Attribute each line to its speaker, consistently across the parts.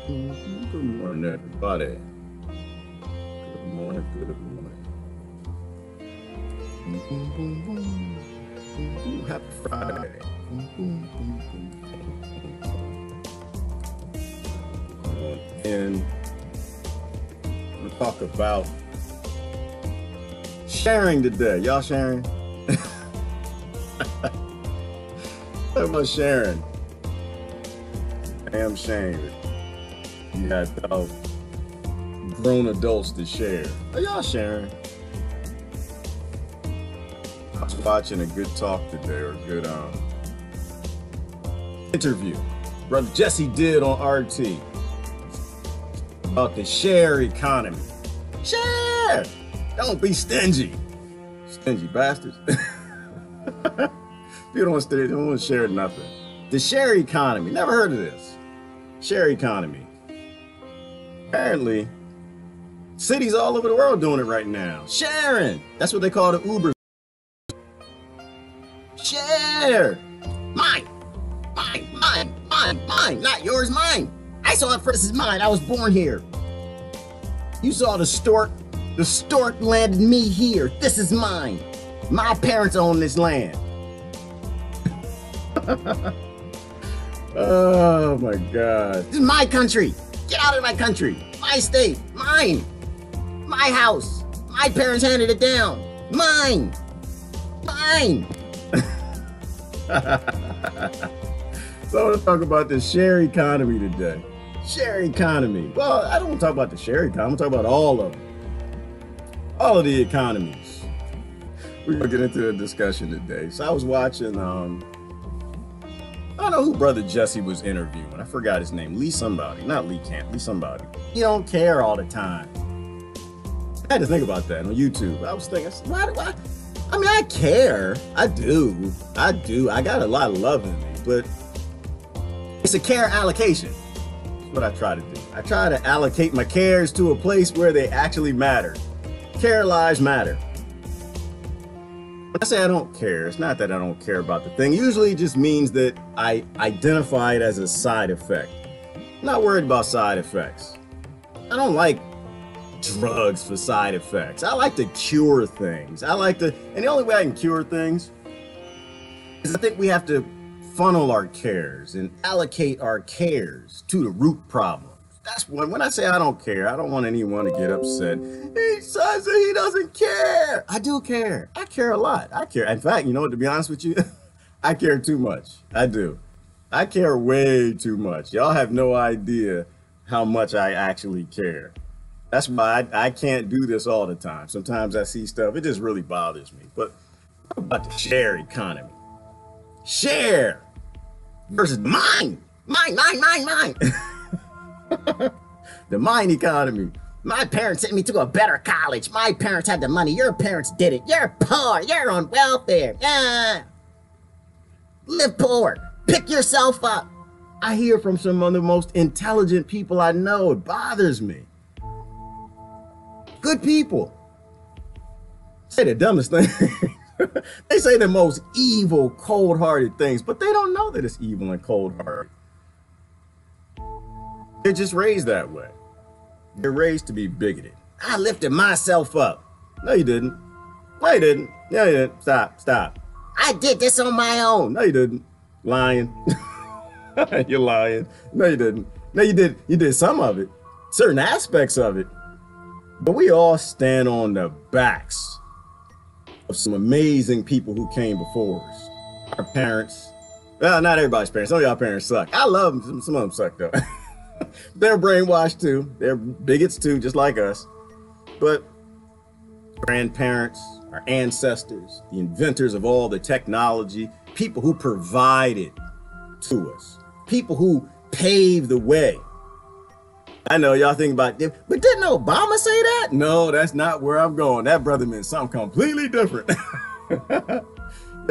Speaker 1: Good morning, everybody. Good morning, good morning. Happy Friday. And I'm going to talk about sharing today. Y'all sharing? Talk about sharing. I am sharing. You had grown adults to share. Are y'all sharing? I was watching a good talk today, or a good interview Brother Jesse did on RT about the share economy. Share! Don't be stingy. Stingy bastards. People don't want to share nothing. The share economy. Never heard of this. Share economy. Apparently, cities all over the world doing it right now. Sharing. That's what they call the Uber. Share. Mine. Mine. Mine. Mine. Mine. Not yours. Mine. I saw it first. This is mine. I was born here. You saw the stork. The stork landed me here. This is mine. My parents own this land. Oh my God. This is my country. Get out of my country. My state. Mine. My house. My parents handed it down. Mine. Mine. So I want to talk about the share economy today. Share economy. Well, I don't want to talk about the share economy. I'm talking about all of them. All of the economies. We're going to get into a discussion today. So I was watching, I don't know who Brother Jesse was interviewing. I forgot his name. Lee somebody. Not Lee Camp. Lee somebody. You don't care all the time. I had to think about that on YouTube. I was thinking, why? I mean, I care. I do. I got a lot of love in me. But it's a care allocation. That's what I try to do. I try to allocate my cares to a place where they actually matter. Care lives matter. When I say I don't care, it's not that I don't care about the thing. Usually it just means that I identify it as a side effect. I'm not worried about side effects. I don't like drugs for side effects. I like to cure things. And the only way I can cure things is I think we have to funnel our cares and allocate our cares to the root problem. That's when I say I don't care, I don't want anyone to get upset. He says that he doesn't care. I do care. I care a lot. I care. In fact, you know what, to be honest with you, I care too much. I do. I care way too much. Y'all have no idea how much I actually care. That's why I can't do this all the time. Sometimes I see stuff, it just really bothers me. But what about the share economy? Share versus mine. Mine. The mine economy. My parents sent me to a better college. My parents had the money. Your parents did it. You're poor. You're on welfare. Live poor. Pick yourself up. I hear from some of the most intelligent people I know. It bothers me. Good people say the dumbest thing. They say the most evil, cold-hearted things, but they don't know that it's evil and cold-hearted. They're just raised that way. They're raised to be bigoted. I lifted myself up. No, you didn't. No, you didn't. Yeah, you didn't. Stop. I did this on my own. No, you didn't. Lying. You're lying. No, you didn't. No, you did. You did some of it. Certain aspects of it. But we all stand on the backs of some amazing people who came before us. Our parents. Well, not everybody's parents. Some of y'all parents suck. I love them. Some of them suck, though. They're brainwashed too. They're bigots too, just like us. But grandparents, our ancestors, the inventors of all the technology, people who provided to us, people who paved the way. I know y'all think about it, but didn't Obama say that? No, that's not where I'm going. That brother meant something completely different. Y'all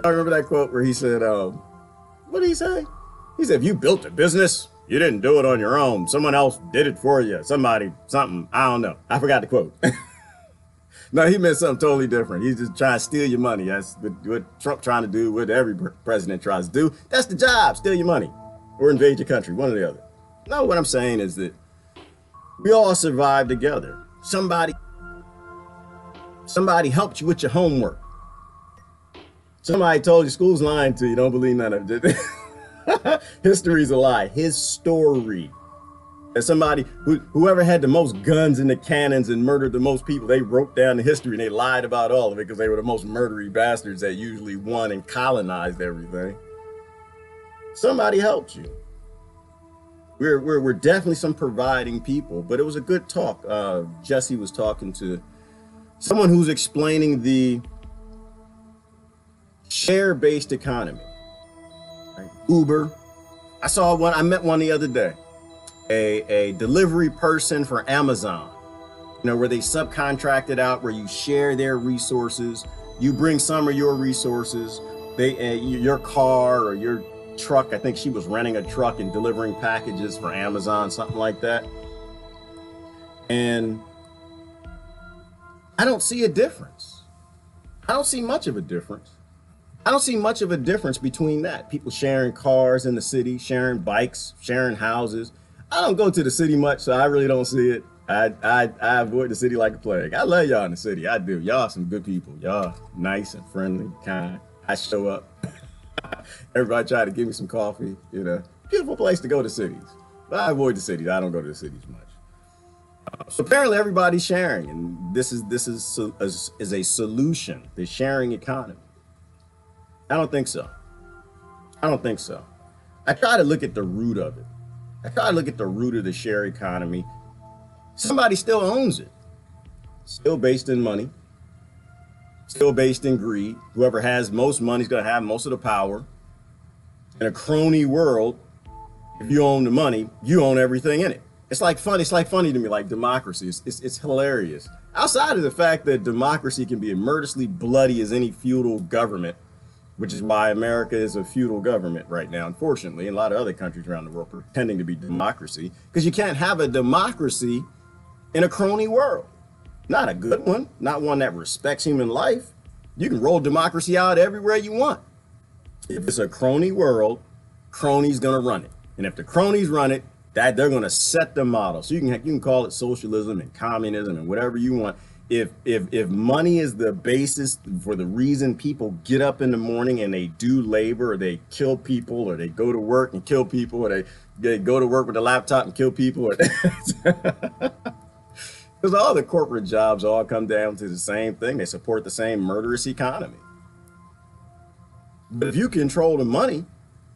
Speaker 1: remember that quote where he said, what did he say? He said, if you built a business, you didn't do it on your own. Someone else did it for you. Somebody, something, I don't know. I forgot the quote. No, he meant something totally different. He's just trying to steal your money. That's what Trump trying to do, what every president tries to do. That's the job, steal your money or invade your country, one or the other. No, what I'm saying is that We all survived together. Somebody helped you with your homework. Somebody told you school's lying to you. Don't believe none of it. History's a lie. His story. And whoever had the most guns in the cannons and murdered the most people, they wrote down the history and they lied about all of it because they were the most murdery bastards that usually won and colonized everything. Somebody helped you. We're definitely some providing people, but it was a good talk. Jesse was talking to someone who's explaining the share-based economy. Right? Uber. I met one the other day. A delivery person for Amazon, where they subcontract it out, where you share their resources. You bring some of your resources. Your car or your truck. I think she was renting a truck and delivering packages for Amazon, something like that. And I don't see a difference. I don't see much of a difference. I don't see much of a difference between that. People sharing cars in the city, sharing bikes, sharing houses. I don't go to the city much, so I really don't see it. I avoid the city like a plague. I love y'all in the city. I do. Y'all some good people. Y'all nice and friendly, kind. I show up. Everybody try to give me some coffee. Beautiful place to go to cities. But I avoid the cities. I don't go to the cities much. So apparently everybody's sharing, and this is a solution. The sharing economy. I don't think so. I don't think so. I try to look at the root of it. I try to look at the root of the share economy. Somebody still owns it. Still based in money. Still based in greed. Whoever has most money is going to have most of the power. In a crony world, if you own the money, you own everything in it. It's like funny to me, like democracy. It's hilarious. Outside of the fact that democracy can be as murderously bloody as any feudal government, which is why America is a feudal government right now, unfortunately, and a lot of other countries around the world pretending to be democracy, because you can't have a democracy in a crony world. Not a good one, not one that respects human life. You can roll democracy out everywhere you want. If it's a crony world, cronies gonna run it. And if the cronies run it, they're gonna set the model. So you can call it socialism and communism and whatever you want. If money is the basis for the reason people get up in the morning and they do labor, or they kill people, or they go to work and kill people, or they go to work with a laptop and kill people, because all the corporate jobs all come down to the same thing. They support the same murderous economy. But if you control the money,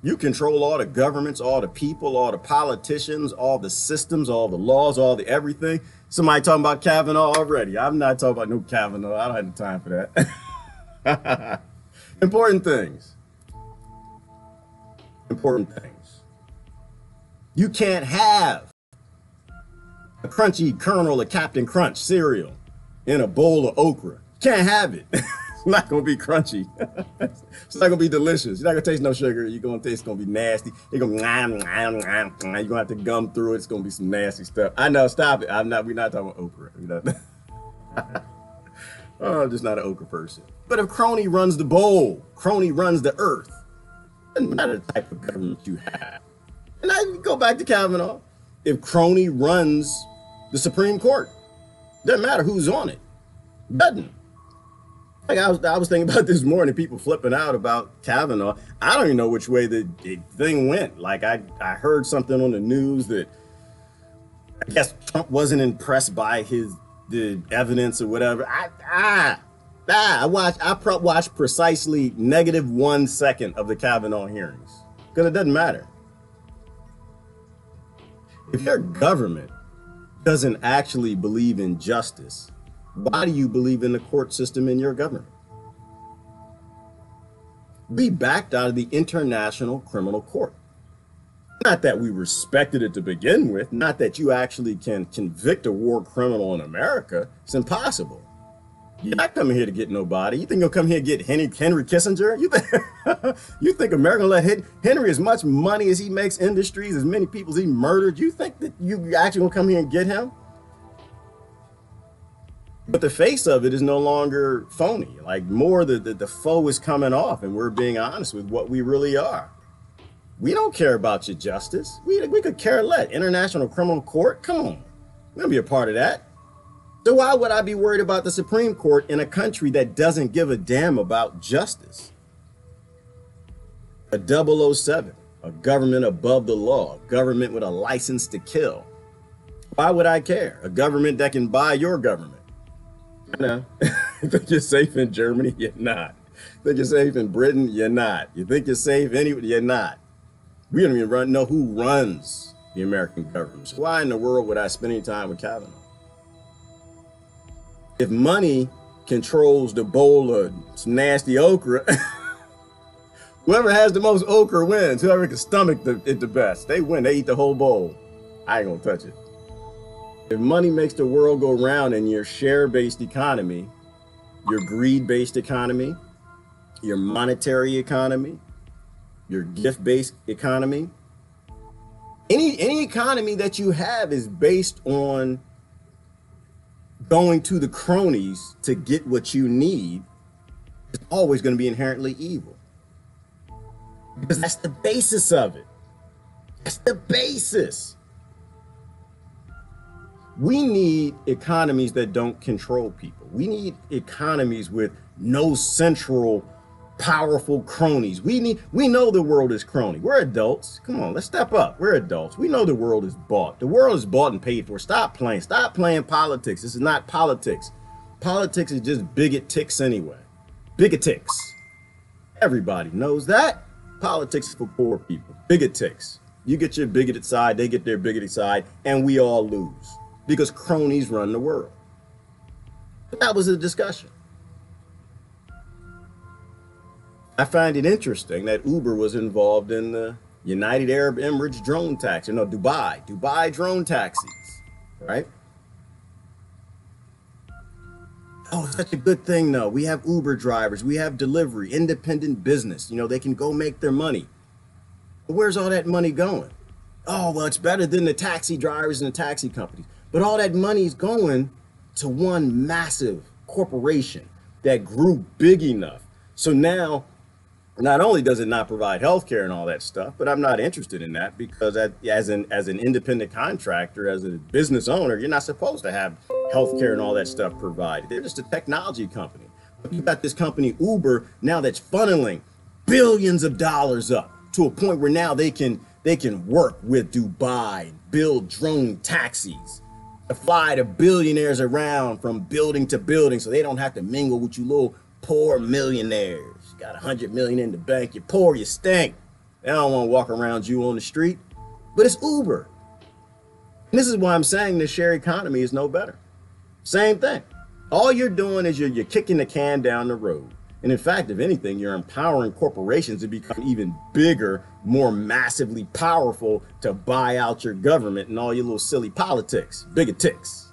Speaker 1: you control all the governments, all the people, all the politicians, all the systems, all the laws, all the everything. Somebody talking about Kavanaugh already. I'm not talking about no Kavanaugh. I don't have the time for that. Important things. Important things. You can't have a crunchy kernel of Captain Crunch cereal in a bowl of okra. Can't have it. It's not gonna be crunchy. It's not gonna be delicious. You're not gonna taste no sugar. You're gonna taste. It's gonna be nasty. You're gonna you're gonna have to gum through it. It's gonna be some nasty stuff. I know. Stop it. We're not talking about okra. I'm just not an okra person. But if crony runs the bowl, crony runs the earth, doesn't matter the type of government you have. And I go back to Kavanaugh. If crony runs the Supreme Court, doesn't matter who's on it. Doesn't. Like I was thinking about this morning, people flipping out about Kavanaugh. I don't even know which way the thing went. Like I heard something on the news that I guess Trump wasn't impressed by the evidence or whatever. I watched precisely -1 second of the Kavanaugh hearings because it doesn't matter. If your government doesn't actually believe in justice, why do you believe in the court system in your government? Be backed out of the International Criminal Court. Not that we respected it to begin with, not that you actually can convict a war criminal in America. It's impossible. You're not coming here to get nobody. You think you'll come here and get Henry Kissinger? You think America will let Henry as much money as he makes industries, as many people as he murdered? You think that you actually gonna come here and get him? But the face of it is no longer phony. Like more the foe is coming off, and we're being honest with what we really are. We don't care about your justice. We could care less. International Criminal Court, come on. I'm gonna be a part of that. So why would I be worried about the Supreme Court in a country that doesn't give a damn about justice? A 007, a government above the law, a government with a license to kill. Why would I care? A government that can buy your government. You know, you think you're safe in Germany? You're not. You think you're safe in Britain? You're not. You think you're safe anywhere? You're not. We don't even know who runs the American government. So why in the world would I spend any time with Kavanaugh? If money controls the bowl of some nasty okra, whoever has the most okra wins. Whoever can stomach it the best, they win. They eat the whole bowl. I ain't gonna touch it. If money makes the world go round in your share-based economy, your greed-based economy, your monetary economy, your gift-based economy, any economy that you have is based on going to the cronies to get what you need, is always going to be inherently evil. Because that's the basis of it. That's the basis. We need economies that don't control people. We need economies with no central powerful cronies. We know the world is crony. We're adults. Come on, let's step up. We're adults. We know the world is bought. The world is bought and paid for. Stop playing. Stop playing politics. This is not politics. Politics is just bigot ticks anyway. Bigot ticks. Everybody knows that. Politics is for poor people. Bigot ticks. You get your bigoted side, they get their bigoted side, and we all lose. Because cronies run the world. But that was a discussion. I find it interesting that Uber was involved in the United Arab Emirates drone taxi. No, Dubai drone taxis, right? Oh, it's such a good thing though. We have Uber drivers, we have delivery, independent business. You know, they can go make their money. But where's all that money going? Oh, well, it's better than the taxi drivers and the taxi companies. But all that money is going to one massive corporation that grew big enough. So now, not only does it not provide healthcare and all that stuff, but I'm not interested in that because as an independent contractor, as a business owner, you're not supposed to have healthcare and all that stuff provided. They're just a technology company. But you got this company Uber now that's funneling billions of dollars up to a point where now they can work with Dubai, build drone taxis, to fly the billionaires around from building to building so they don't have to mingle with you little poor millionaires. Got 100 million in the bank, you're poor, you stink. They don't want to walk around you on the street, but it's Uber. And this is why I'm saying the share economy is no better. Same thing. All you're doing is you're kicking the can down the road. And in fact, if anything, you're empowering corporations to become even bigger, more massively powerful to buy out your government and all your little silly politics, bigotics.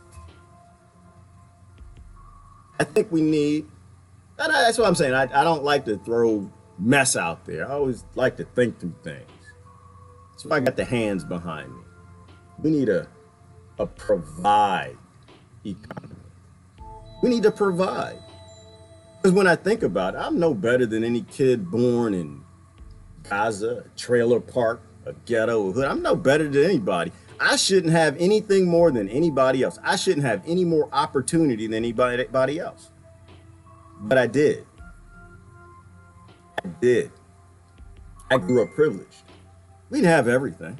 Speaker 1: I think we need, and that's what I'm saying. I don't like to throw mess out there. I always like to think through things. That's why I got the hands behind me. We need a provide economy. We need to provide. Because when I think about it, I'm no better than any kid born in Gaza, a trailer park, a ghetto, a hood. I'm no better than anybody. I shouldn't have anything more than anybody else. I shouldn't have any more opportunity than anybody else. But I did. I grew up privileged. We didn't have everything.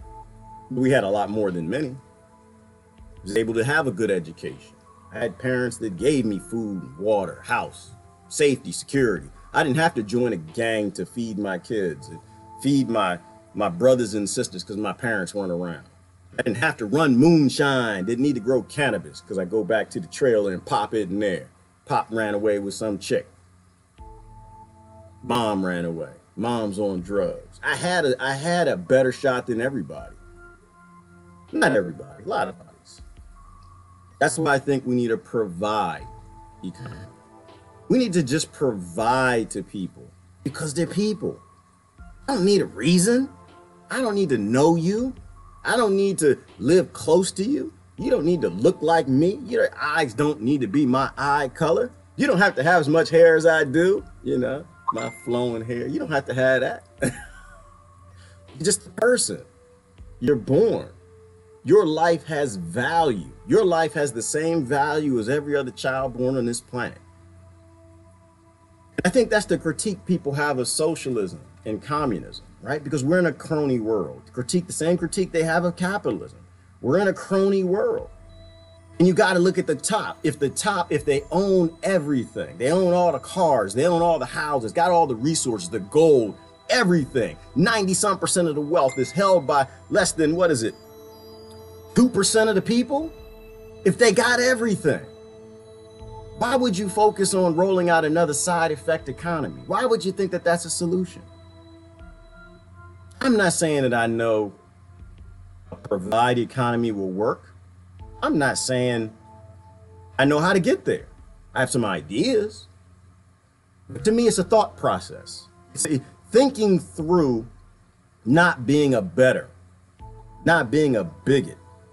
Speaker 1: We had a lot more than many. I was able to have a good education. I had parents that gave me food, water, house, safety, security. I didn't have to join a gang to feed my kids and feed my brothers and sisters because my parents weren't around. I didn't have to run moonshine, didn't need to grow cannabis because I go back to the trailer and pop it in there. Pop ran away with some chick. Mom ran away. Mom's on drugs. I had a better shot than everybody. Not everybody, a lot of bodies. That's why I think we need to provide economy. We need to just provide to people because they're people. I don't need a reason. I don't need to know you. I don't need to live close to you. You don't need to look like me. Your eyes don't need to be my eye color. You don't have to have as much hair as I do, you know, my flowing hair. You don't have to have that. You're just a person. You're born. Your life has value. Your life has the same value as every other child born on this planet. I think that's the critique people have of socialism and communism, right? Because we're in a crony world. The same critique they have of capitalism. We're in a crony world. And you got to look at the top. If they own everything, they own all the cars, they own all the houses, got all the resources, the gold, everything. 90-some% of the wealth is held by less than, 2% of the people? If they got everything, why would you focus on rolling out another side effect economy? Why would you think that that's a solution? I'm not saying that I know a provide economy will work. I'm not saying I know how to get there. I have some ideas. But to me, it's a thought process. It's thinking through not being a bigot.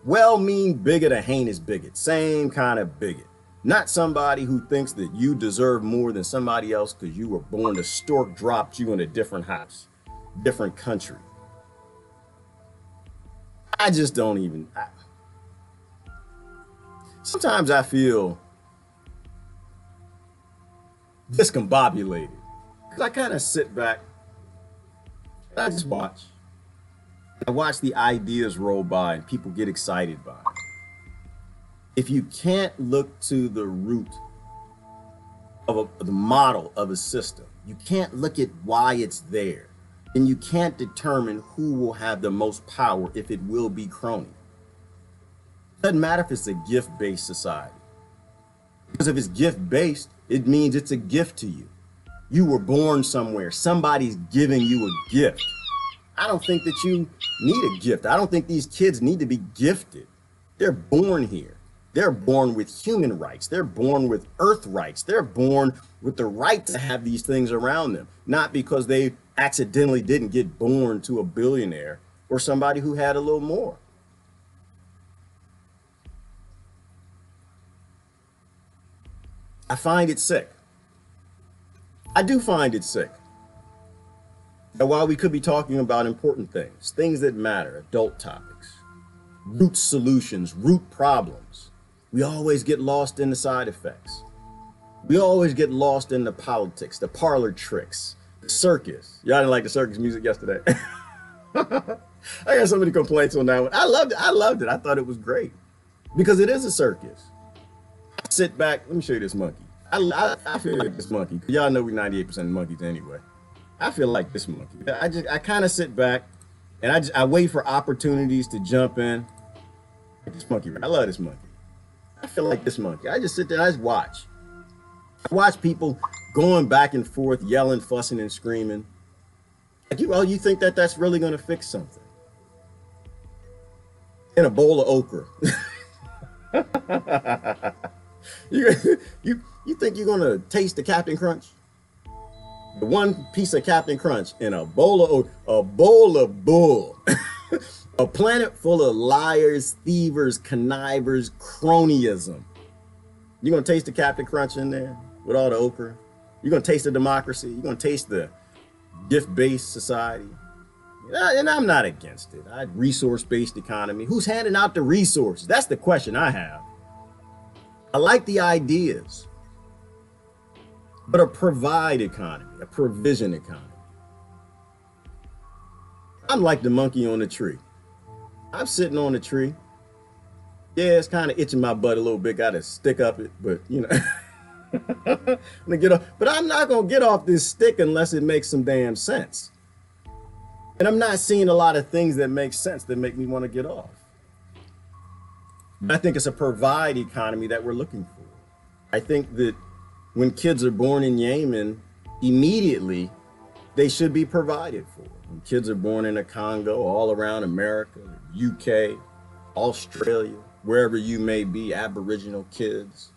Speaker 1: Well-meaning bigot, a heinous bigot. Same kind of bigot. Not somebody who thinks that you deserve more than somebody else because you were born, the stork dropped you in a different house, different country. I just don't even... Sometimes I feel discombobulated because I kind of sit back and I just watch. I watch the ideas roll by and people get excited by it. If you can't look to the root of the model of a system, you can't look at why it's there, then you can't determine who will have the most power if it will be crony. Doesn't matter if it's a gift-based society. Because if it's gift-based, it means it's a gift to you. You were born somewhere. Somebody's giving you a gift. I don't think that you need a gift. I don't think these kids need to be gifted. They're born here. They're born with human rights. They're born with earth rights. They're born with the right to have these things around them, not because they accidentally didn't get born to a billionaire or somebody who had a little more. I find it sick. I do find it sick. And while we could be talking about important things, things that matter, adult topics, root solutions, root problems, we always get lost in the side effects. We always get lost in the politics, the parlor tricks, the circus. Y'all didn't like the circus music yesterday. I got so many complaints on that one. I loved it. I thought it was great because it is a circus. Sit back. Let me show you this monkey. I feel like this monkey. Y'all know we 98% monkeys anyway. I feel like this monkey. I kind of sit back and I wait for opportunities to jump in. This monkey, I love this monkey. I feel like this monkey. I just sit there and I just watch. I watch people going back and forth, yelling, fussing, and screaming. Like you think that that's really going to fix something? In a bowl of okra. You think you're gonna taste the Captain Crunch? The one piece of Captain Crunch in a bowl of bull. A planet full of liars, thievers, connivers, cronyism. You gonna taste the Captain Crunch in there with all the okra? You're gonna taste the democracy? You're gonna taste the gift-based society? And I'm not against it. Resource-based economy. Who's handing out the resources? That's the question I have. I like the ideas, but a provide economy, a provision economy. I'm like the monkey on the tree. I'm sitting on the tree. Yeah, it's kind of itching my butt a little bit. Got to stick up it, but you know, I'm gonna get off. But I'm not gonna get off this stick unless it makes some damn sense. And I'm not seeing a lot of things that make sense that make me want to get off. I think it's a provide economy that we're looking for. I think that when kids are born in Yemen, immediately they should be provided for. When kids are born in the Congo, all around America, UK, Australia, wherever you may be, Aboriginal kids.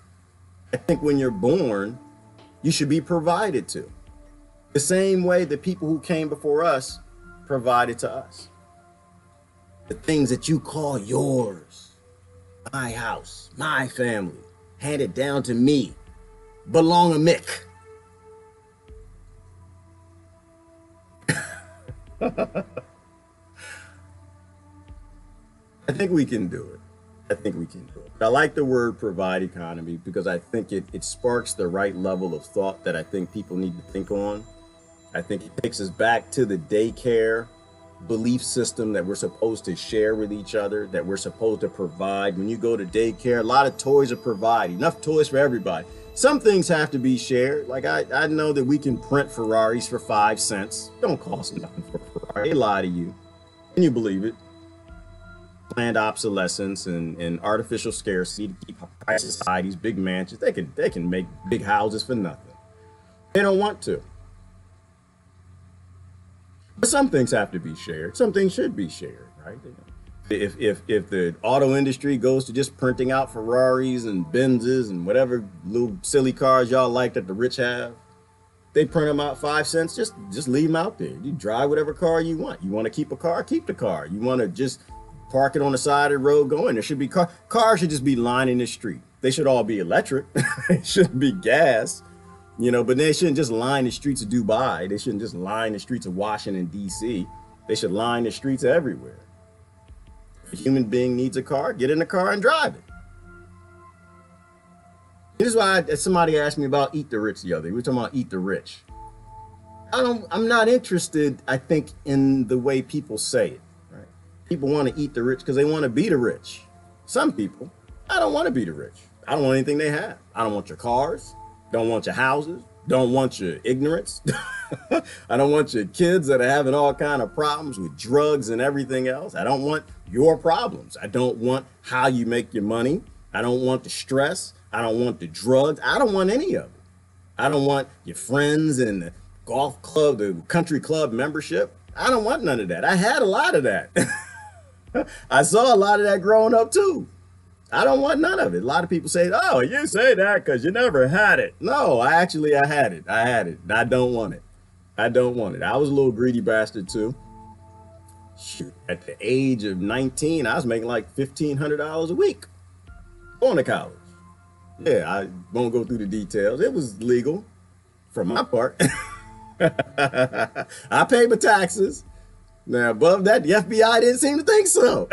Speaker 1: I think when you're born, you should be provided to. The same way the people who came before us provided to us. The things that you call yours. My house, my family, handed down to me, belong a Mick. I think we can do it. I think we can do it. I like the word provide economy because I think it sparks the right level of thought that I think people need to think on. I think it takes us back to the daycare belief system that we're supposed to share with each other, that we're supposed to provide. When you go to daycare, a lot of toys are provided, enough toys for everybody. Some things have to be shared. Like I know that we can print Ferraris for 5 cents. Don't cost nothing for a Ferrari. They lie to you and you believe it. Planned obsolescence and artificial scarcity to keep high societies, big mansions. They can make big houses for nothing. They don't want to. But some things have to be shared. Some things should be shared, right? If the auto industry goes to just printing out Ferraris and Benzes and whatever little silly cars y'all like that the rich have, they print them out 5 cents. Just leave them out there. You drive whatever car you want. You want to keep a car, keep the car. You want to just park it on the side of the road, go in. There should be cars should just be lining the street. They should all be electric. They shouldn't be gas. You know, but they shouldn't just line the streets of Dubai. They shouldn't just line the streets of Washington, D.C. They should line the streets everywhere. If a human being needs a car, get in the car and drive it. This is why somebody asked me about Eat the Rich the other day. We were talking about Eat the Rich. I'm not interested, I think, in the way people say it. Right? People want to eat the rich because they want to be the rich. Some people, I don't want to be the rich. I don't want anything they have. I don't want your cars. Don't want your houses, don't want your ignorance. I don't want your kids that are having all kind of problems with drugs and everything else. I don't want your problems. I don't want how you make your money. I don't want the stress. I don't want the drugs. I don't want any of it. I don't want your friends and the golf club, the country club membership. I don't want none of that. I had a lot of that. I saw a lot of that growing up too. I don't want none of it. A lot of people say, oh, you say that because you never had it. No, I had it. I had it. I don't want it. I don't want it. I was a little greedy bastard too. Shoot, at the age of 19, I was making like $1,500 a week going to college. Yeah, I won't go through the details. It was legal for my part. I paid my taxes. Now, above that, the FBI didn't seem to think so.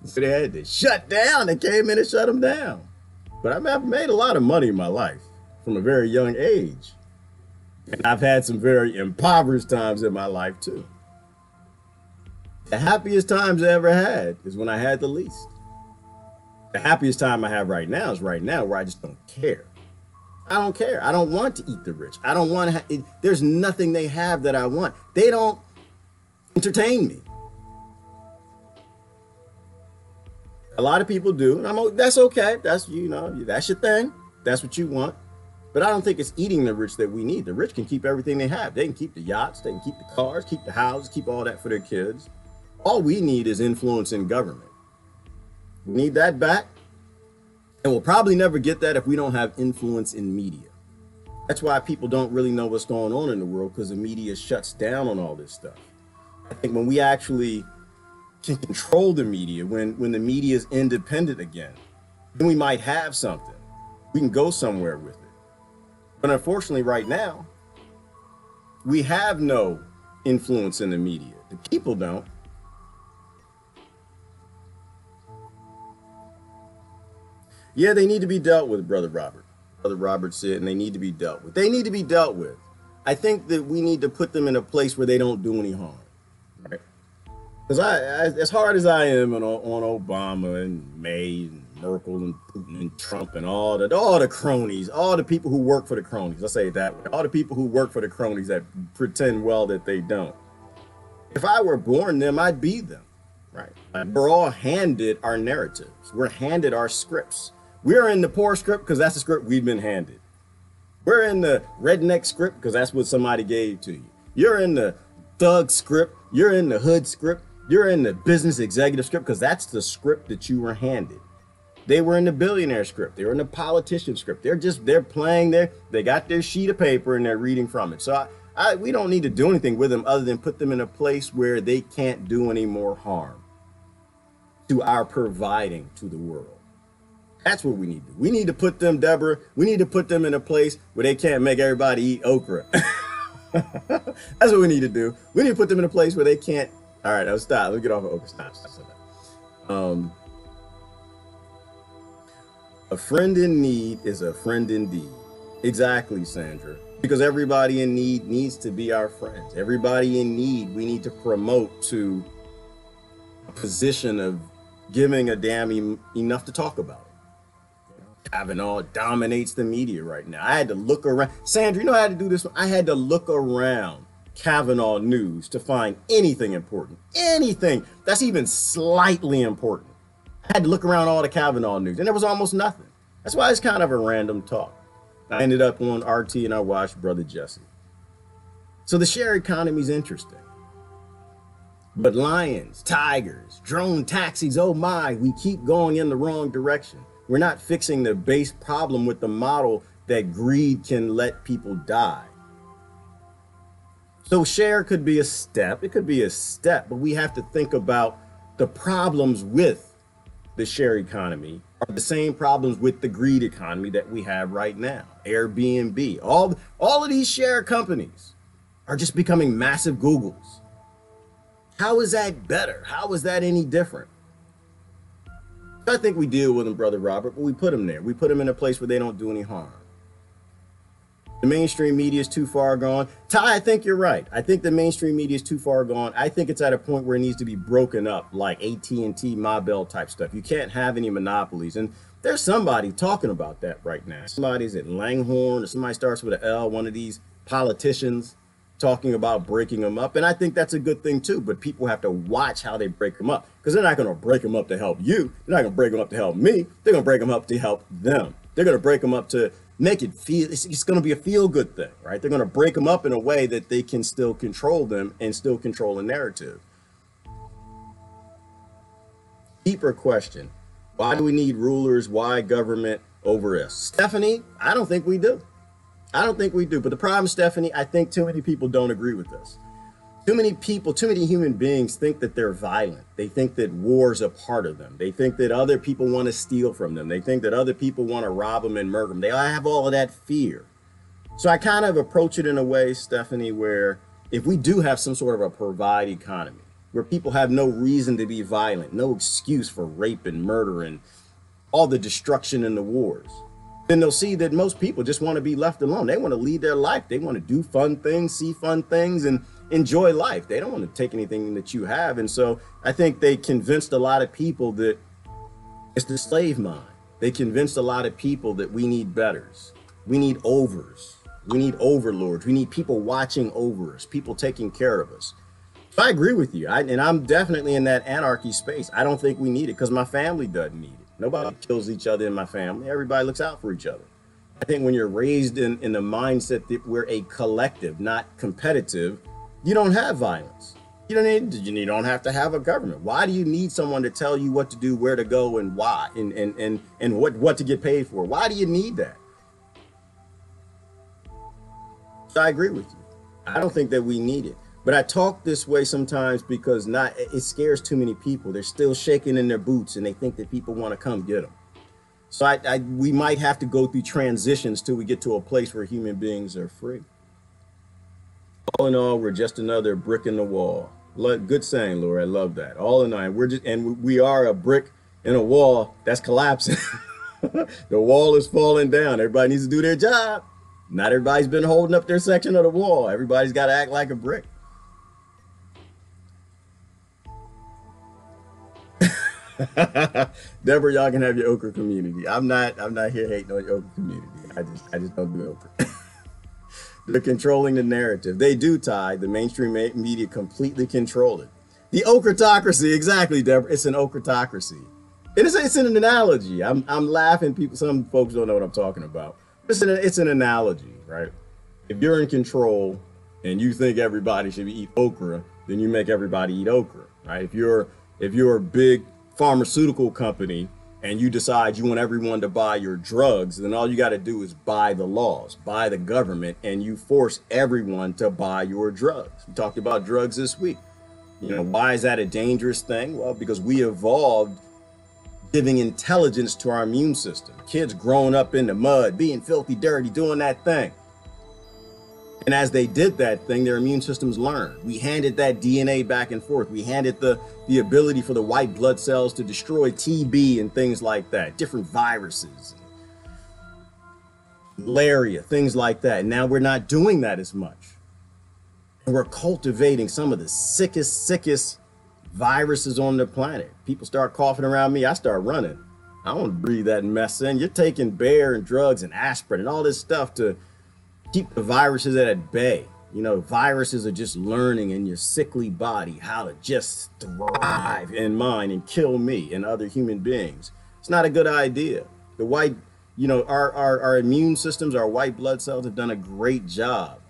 Speaker 1: So they had to shut down. They came in and shut them down. But I've made a lot of money in my life from a very young age. And I've had some very impoverished times in my life too. The happiest times I ever had is when I had the least. The happiest time I have right now is right now where I just don't care. I don't care. I don't want to eat the rich. I don't want to there's nothing they have that I want. They don't entertain me. A lot of people do, and that's okay. That's, you know, that's your thing. That's what you want. But I don't think it's eating the rich that we need. The rich can keep everything they have. They can keep the yachts, they can keep the cars, keep the houses, keep all that for their kids. All we need is influence in government. We need that back. And we'll probably never get that if we don't have influence in media. That's why people don't really know what's going on in the world, because the media shuts down on all this stuff. I think when we actually can control the media, when the media is independent again, then we might have something. We can go somewhere with it. But unfortunately right now, we have no influence in the media. The people don't. Yeah, they need to be dealt with, Brother Robert. Brother Robert said, and they need to be dealt with. They need to be dealt with. I think that we need to put them in a place where they don't do any harm. Right? Because as hard as I am on Obama and May and Merkel and Putin and Trump and all the cronies, all the people who work for the cronies, let's say it that way, all the people who work for the cronies that pretend well that they don't. If I were born them, I'd be them, right? We're all handed our narratives. We're handed our scripts. We're in the poor script because that's the script we've been handed. We're in the redneck script because that's what somebody gave to you. You're in the thug script. You're in the hood script. You're in the business executive script because that's the script that you were handed. They were in the billionaire script. They were in the politician script. They're playing they got their sheet of paper and they're reading from it. So we don't need to do anything with them other than put them in a place where they can't do any more harm to our providing to the world. That's what we need to do. We need to put them, Deborah, we need to put them in a place where they can't make everybody eat okra. That's what we need to do. We need to put them in a place where they can't All right, now stop. Let me get off of Oprah. Stop. A friend in need is a friend indeed. Exactly, Sandra. Because everybody in need needs to be our friends. Everybody in need, we need to promote to a position of giving a damn enough to talk about. Kavanaugh dominates the media right now. I had to look around. Sandra, you know how I had to do this? I had to look around Kavanaugh news to find anything important. Anything that's even slightly important. I had to look around all the Kavanaugh news, and there was almost nothing. That's why it's kind of a random talk. I ended up on RT and I watched Brother Jesse. So the share economy is interesting. But lions, tigers, drone taxis, oh my, we keep going in the wrong direction. We're not fixing the base problem with the model that greed can let people die. So share could be a step. It could be a step, but we have to think about the problems with the share economy are the same problems with the greed economy that we have right now. Airbnb, all of these share companies are just becoming massive Googles. How is that better? How is that any different? I think we deal with them, Brother Robert, but we put them there. We put them in a place where they don't do any harm. The mainstream media is too far gone. Ty, I think you're right. I think the mainstream media is too far gone. I think it's at a point where it needs to be broken up, like AT&T, Ma Bell type stuff. You can't have any monopolies. And there's somebody talking about that right now. Somebody's at Langhorne, or somebody starts with an L, one of these politicians talking about breaking them up. And I think that's a good thing too, but people have to watch how they break them up, because they're not going to break them up to help you. They're not going to break them up to help me. They're going to break them up to help them. They're going to break them up to make it feel, it's going to be a feel-good thing, right? They're going to break them up in a way that they can still control them and still control a narrative. Deeper question. Why do we need rulers? Why government over us? Stephanie, I don't think we do. I don't think we do. But the problem, Stephanie, I think too many people don't agree with this. Too many people, too many human beings think that they're violent. They think that war's a part of them. They think that other people want to steal from them. They think that other people want to rob them and murder them. They have all of that fear. So I kind of approach it in a way, Stephanie, where if we do have some sort of a provide economy, where people have no reason to be violent, no excuse for rape and murder and all the destruction and the wars, then they'll see that most people just want to be left alone. They want to lead their life. They want to do fun things, see fun things, and enjoy life. They don't want to take anything that you have. And so I think they convinced a lot of people that it's the slave mind. They convinced a lot of people that we need betters. We need overs. We need overlords. We need people watching over us, people taking care of us. So I agree with you. And I'm definitely in that anarchy space. I don't think we need it because my family doesn't need it. Nobody kills each other in my family. Everybody looks out for each other. I think when you're raised in the mindset that we're a collective, not competitive, you don't have violence. You don't have to have a government. Why do you need someone to tell you what to do, where to go, and why, and what to get paid for? Why do you need that? So I agree with you. I don't think that we need it. But I talk this way sometimes because it scares too many people. They're still shaking in their boots and they think that people want to come get them. So we might have to go through transitions till we get to a place where human beings are free. All in all, we're just another brick in the wall. Good saying, Laura. I love that. All in all, we are a brick in a wall that's collapsing. The wall is falling down. Everybody needs to do their job. Not everybody's been holding up their section of the wall. Everybody's got to act like a brick. Deborah, y'all can have your okra community. I'm not here hating on your okra community. I just don't do okra. They're controlling the narrative. They do, Ty. The mainstream media completely control it. The okratocracy, exactly, Deborah. It's an okratocracy. It's an analogy. I'm laughing. Some folks don't know what I'm talking about. It's an analogy, right? If you're in control and you think everybody should eat okra, then you make everybody eat okra, right? If you're a big pharmaceutical company and you decide you want everyone to buy your drugs, then all you got to do is buy the laws, buy the government, and you force everyone to buy your drugs. We talked about drugs this week. Why is that a dangerous thing? Well, because we evolved giving intelligence to our immune system. Kids growing up in the mud, being filthy, dirty, doing that thing. And as they did that thing, their immune systems learned. We handed that DNA back and forth. We handed the ability for the white blood cells to destroy TB and things like that, different viruses, malaria, things like that. And now we're not doing that as much. And we're cultivating some of the sickest viruses on the planet. People start coughing around me, I start running. I don't want to breathe that mess in. You're taking Bayer and drugs and aspirin and all this stuff to keep the viruses at bay. You know, viruses are just learning in your sickly body how to just thrive in mine and kill me and other human beings. It's not a good idea. The white, you know, our immune systems, our white blood cells have done a great job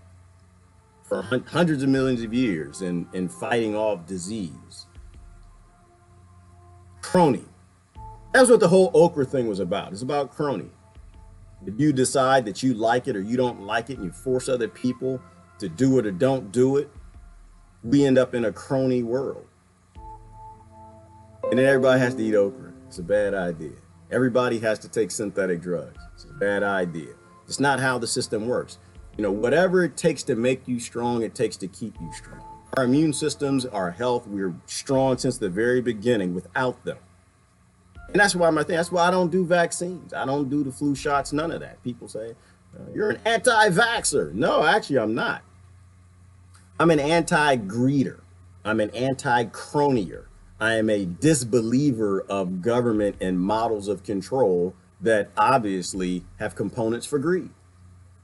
Speaker 1: for hundreds of millions of years in fighting off disease. Crony. That's what the whole okra thing was about. It's about crony. If you decide that you like it or you don't like it and you force other people to do it or don't do it, we end up in a crony world. And then everybody has to eat okra. It's a bad idea. Everybody has to take synthetic drugs. It's a bad idea. It's not how the system works. You know, whatever it takes to make you strong, it takes to keep you strong. Our immune systems, our health, we're strong since the very beginning without them. And that's why that's why I don't do vaccines. I don't do the flu shots, none of that. People say, you're an anti-vaxxer. No, actually, I'm not. I'm an anti-greeter. I'm an anti-cronier. I am a disbeliever of government and models of control that obviously have components for greed.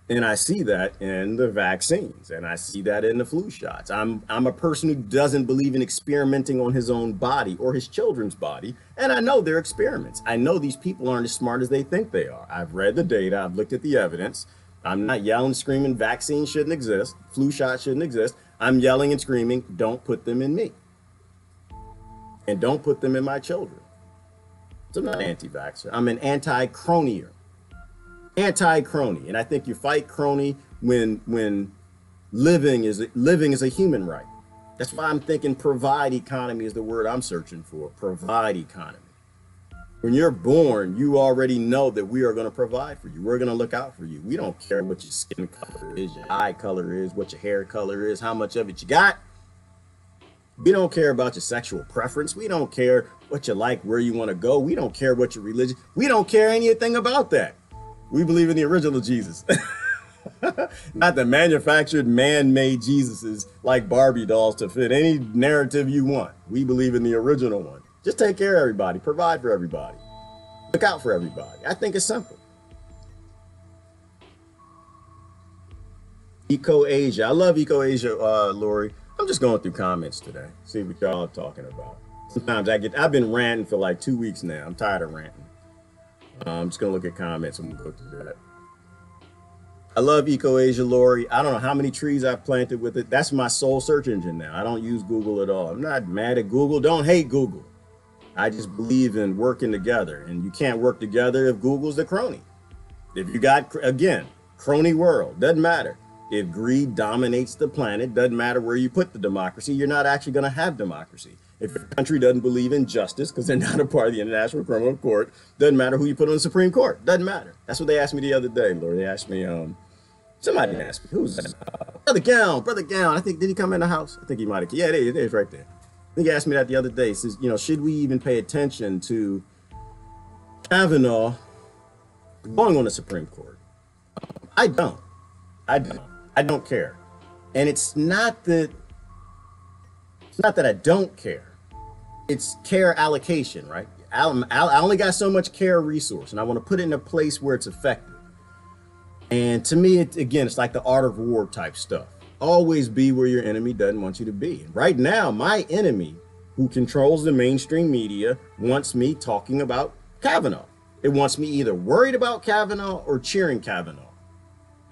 Speaker 1: And I see that in the vaccines, and I see that in the flu shots. I'm a person who doesn't believe in experimenting on his own body or his children's body, and I know they're experiments. I know these people aren't as smart as they think they are. I've read the data, I've looked at the evidence. I'm not yelling, screaming, vaccines shouldn't exist, flu shots shouldn't exist. I'm yelling and screaming, don't put them in me. And don't put them in my children. So I'm not an anti-vaxxer, I'm an anti-cronier. Anti-crony, and I think you fight crony when living is a human right. That's why I'm thinking provide economy is the word I'm searching for. Provide economy. When you're born, you already know that we are going to provide for you. We're going to look out for you. We don't care what your skin color is, your eye color is, what your hair color is, how much of it you got. We don't care about your sexual preference. We don't care what you like, where you want to go. We don't care what your religion. We don't care anything about that. We believe in the original Jesus, not the manufactured man-made Jesuses like Barbie dolls to fit any narrative you want. We believe in the original one. Just take care of everybody, provide for everybody, look out for everybody. I think it's simple. Eco-Asia, I love Eco-Asia, Lori. I'm just going through comments today, see what y'all are talking about. Sometimes I've been ranting for like 2 weeks now. I'm tired of ranting. I'm just gonna look at comments and we'll go through that. I love Eco-Asia, Lori. I don't know how many trees I've planted with it. That's my sole search engine now. I don't use Google at all. I'm not mad at Google. Don't hate Google. I just believe in working together, and you can't work together if Google's the crony. If you got, again, crony world, doesn't matter. If greed dominates the planet, doesn't matter where you put the democracy, you're not actually gonna have democracy. If your country doesn't believe in justice, because they're not a part of the International Criminal Court, doesn't matter who you put on the Supreme Court, doesn't matter. That's what they asked me the other day, Lord. They asked me, somebody asked me, who's that? Brother Gown, I think, did he come in the house? I think he might have, yeah, there he is right there. I think he asked me that the other day. He says, you know, should we even pay attention to Kavanaugh going on the Supreme Court? I don't care. And it's not that I don't care. It's care allocation, right? I only got so much care resource, and I want to put it in a place where it's effective. And to me, it's like the art of war type stuff. Always be where your enemy doesn't want you to be. Right now, my enemy, who controls the mainstream media, wants me talking about Kavanaugh. It wants me either worried about Kavanaugh or cheering Kavanaugh.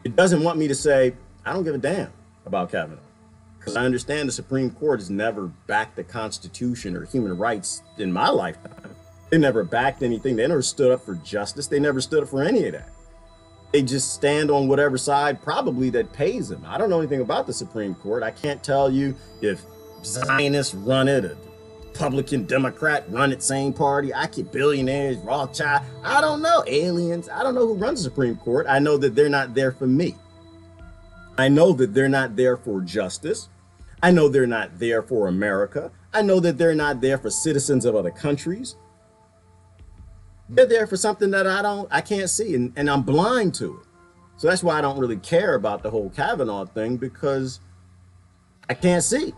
Speaker 1: It doesn't want me to say, I don't give a damn about Kavanaugh. Because I understand the Supreme Court has never backed the Constitution or human rights in my lifetime. They never backed anything. They never stood up for justice. They never stood up for any of that. They just stand on whatever side probably that pays them. I don't know anything about the Supreme Court. I can't tell you if Zionists run it, a Republican, Democrat run it, same party. I get billionaires, Rothschild. I don't know. Aliens. I don't know who runs the Supreme Court. I know that they're not there for me. I know that they're not there for justice. I know they're not there for America. I know that they're not there for citizens of other countries. They're there for something that I can't see, and I'm blind to it. So that's why I don't really care about the whole Kavanaugh thing, because I can't see.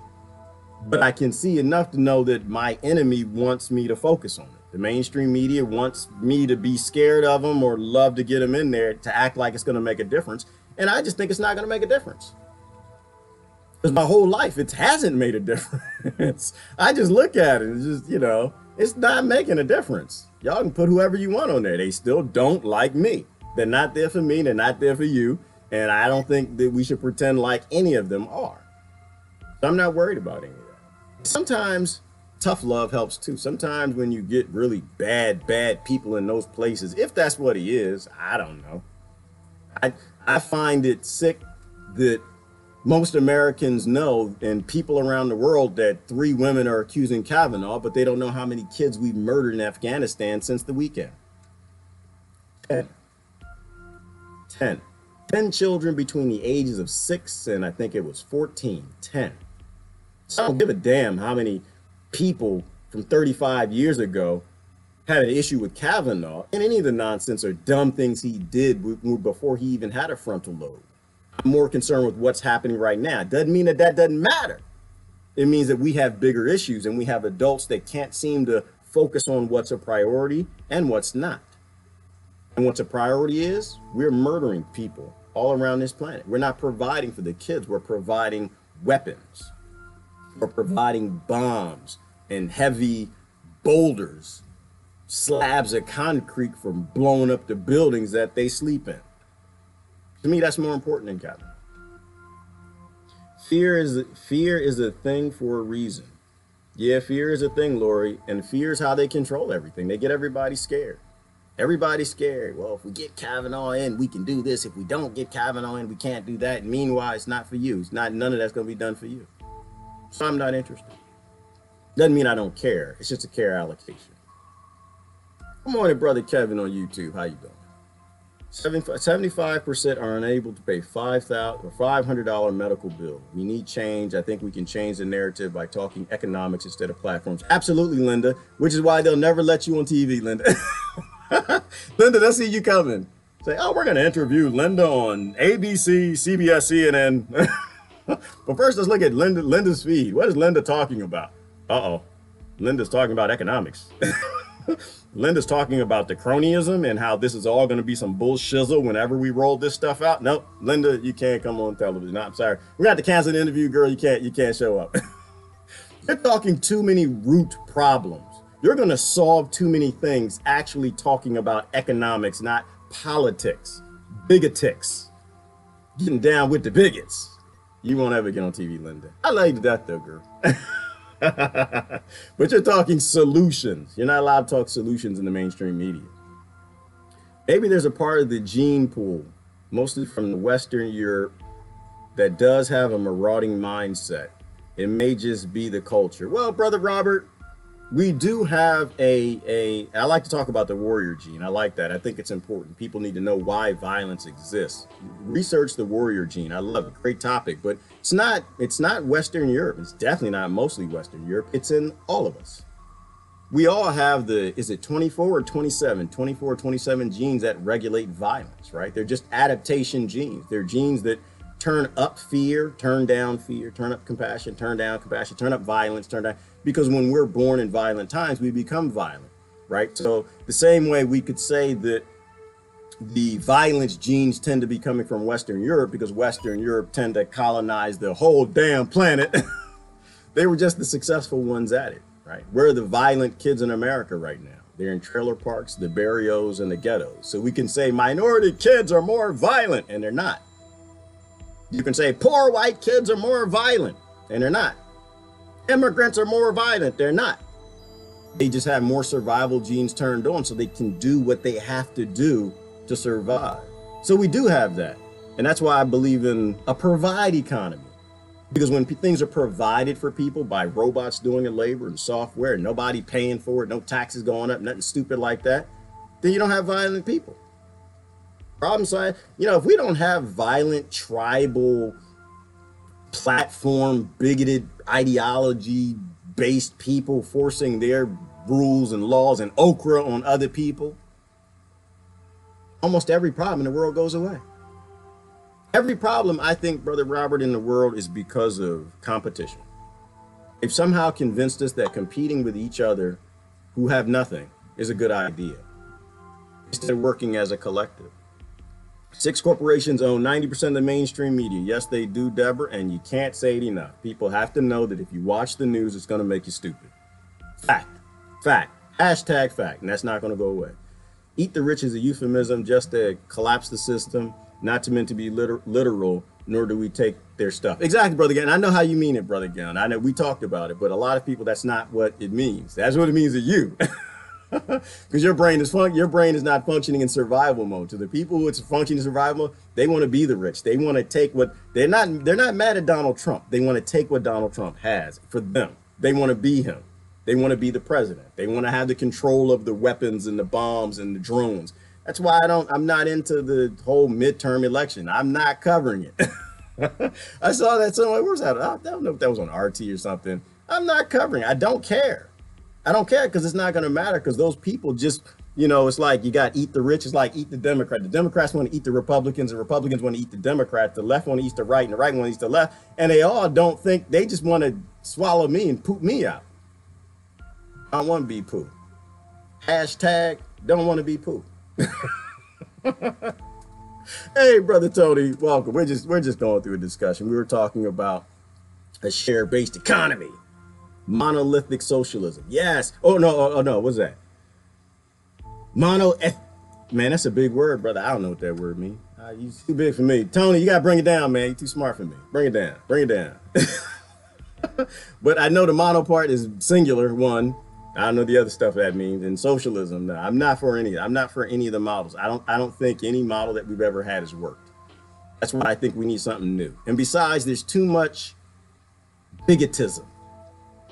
Speaker 1: But I can see enough to know that my enemy wants me to focus on it. The mainstream media wants me to be scared of them or love to get them in there to act like it's going to make a difference. And I just think it's not going to make a difference. Because my whole life, it hasn't made a difference. I just look at it, it's just, it's not making a difference. Y'all can put whoever you want on there. They still don't like me. They're not there for me. They're not there for you. And I don't think that we should pretend like any of them are. So I'm not worried about any of that. Sometimes tough love helps too. Sometimes when you get really bad people in those places, if that's what he is, I don't know. I find it sick that most Americans know, and people around the world, that 3 women are accusing Kavanaugh, but they don't know how many kids we've murdered in Afghanistan since the weekend. 10 children between the ages of 6 and I think it was 14. 10. So I don't give a damn how many people from 35 years ago had an issue with Kavanaugh and any of the nonsense or dumb things he did before he even had a frontal lobe. I'm more concerned with what's happening right now. It doesn't mean that doesn't matter. It means that we have bigger issues and we have adults that can't seem to focus on what's a priority and what's not. And what's a priority is we're murdering people all around this planet. We're not providing for the kids. We're providing weapons. We're providing bombs and heavy boulders, slabs of concrete from blowing up the buildings that they sleep in. To me, that's more important than Kavanaugh. Fear is a thing for a reason. Yeah, fear is a thing, Lori, and fear is how they control everything. They get everybody scared. Everybody's scared. Well, if we get Kavanaugh in, we can do this. If we don't get Kavanaugh in, we can't do that. And meanwhile, it's not for you. It's not, none of that's going to be done for you. So I'm not interested. Doesn't mean I don't care. It's just a care allocation. Good morning, brother Kevin on YouTube. How you doing? 75% are unable to pay $500 or $500 medical bill. We need change. I think we can change the narrative by talking economics instead of platforms. Absolutely, Linda, which is why they'll never let you on TV, Linda. Linda, let's see you coming. Say, oh, we're going to interview Linda on ABC, CBS, CNN. But first, let's look at Linda's feed. What is Linda talking about? Uh-oh. Linda's talking about economics. Linda's talking about the cronyism and how this is all going to be some bullshizzle whenever we roll this stuff out. Nope, Linda, you can't come on television. No, I'm sorry. We're going to have to cancel the interview, girl. You can't show up. You're talking too many root problems. You're going to solve too many things actually talking about economics, not politics. Bigotics. Getting down with the bigots. You won't ever get on TV, Linda. I love you to death, though, girl. But you're talking solutions. You're not allowed to talk solutions in the mainstream media. Maybe there's a part of the gene pool, mostly from the Western Europe, that does have a marauding mindset. It may just be the culture. Well, Brother Robert, we do have I like to talk about the warrior gene. I like that. I think it's important. People need to know why violence exists. Research the warrior gene. I love it. Great topic, but it's not Western Europe. It's definitely not mostly Western Europe. It's in all of us. We all have is it 24 or 27 genes that regulate violence, right? They're just adaptation genes. They're genes that turn up fear, turn down fear, turn up compassion, turn down compassion, turn up violence, turn down, because when we're born in violent times, we become violent, right? So the same way we could say that the violence genes tend to be coming from Western Europe because Western Europe tend to colonize the whole damn planet. They were just the successful ones at it, right? We're the violent kids in America right now. They're in trailer parks, the barrios, and the ghettos. So we can say minority kids are more violent, and they're not. You can say poor white kids are more violent, and they're not. Immigrants are more violent, they're not. They just have more survival genes turned on so they can do what they have to do to survive. So we do have that. And that's why I believe in a provide economy. Because when things are provided for people by robots doing the labor and software, and nobody paying for it, no taxes going up, nothing stupid like that, then you don't have violent people. Problem solving. You know, if we don't have violent, tribal, platform, bigoted, ideology-based people forcing their rules and laws and okra on other people, almost every problem in the world goes away. Every problem, I think, Brother Robert, in the world is because of competition. They've somehow convinced us that competing with each other who have nothing is a good idea, instead of working as a collective. 6 corporations own 90% of the mainstream media. Yes, they do, Deborah, and you can't say it enough. People have to know that if you watch the news, it's going to make you stupid. Fact. Fact. Hashtag fact. And that's not going to go away. Eat the rich is a euphemism just to collapse the system, not to meant to be literal, nor do we take their stuff. Exactly, Brother Gunn. I know how you mean it, Brother Gunn. I know we talked about it, but a lot of people, that's not what it means. That's what it means to you. Because your brain is not functioning in survival mode. To the people who it's functioning in survival mode, they want to be the rich. They want to take what they're not mad at Donald Trump. They want to take what Donald Trump has for them. They want to be him. They want to be the president. They want to have the control of the weapons and the bombs and the drones. That's why I'm not into the whole midterm election. I'm not covering it. I saw that somewhere. Where's that? I don't know if that was on RT or something. I'm not covering it. I don't care. I don't care, because it's not going to matter, because those people just, you know, it's like you got eat the rich. It's like eat the Democrat. The Democrats want to eat the Republicans. The Republicans want to eat the Democrats. The left want to eat the right, and the right want to eat the left. And they all don't think, they just want to swallow me and poop me out. I don't want to be poo. Hashtag don't want to be poo. Hey, Brother Tony, welcome. We're just going through a discussion. We were talking about a share-based economy. Monolithic socialism. Yes. Oh no. What's that? Man, that's a big word, brother. I don't know what that word means. You too big for me. Tony, you gotta bring it down, man. You're too smart for me. Bring it down. Bring it down. But I know the mono part is singular, one. I don't know the other stuff that means. And socialism, no, I'm not for any of the models. I don't think any model that we've ever had has worked. That's why I think we need something new. And besides, there's too much bigotism.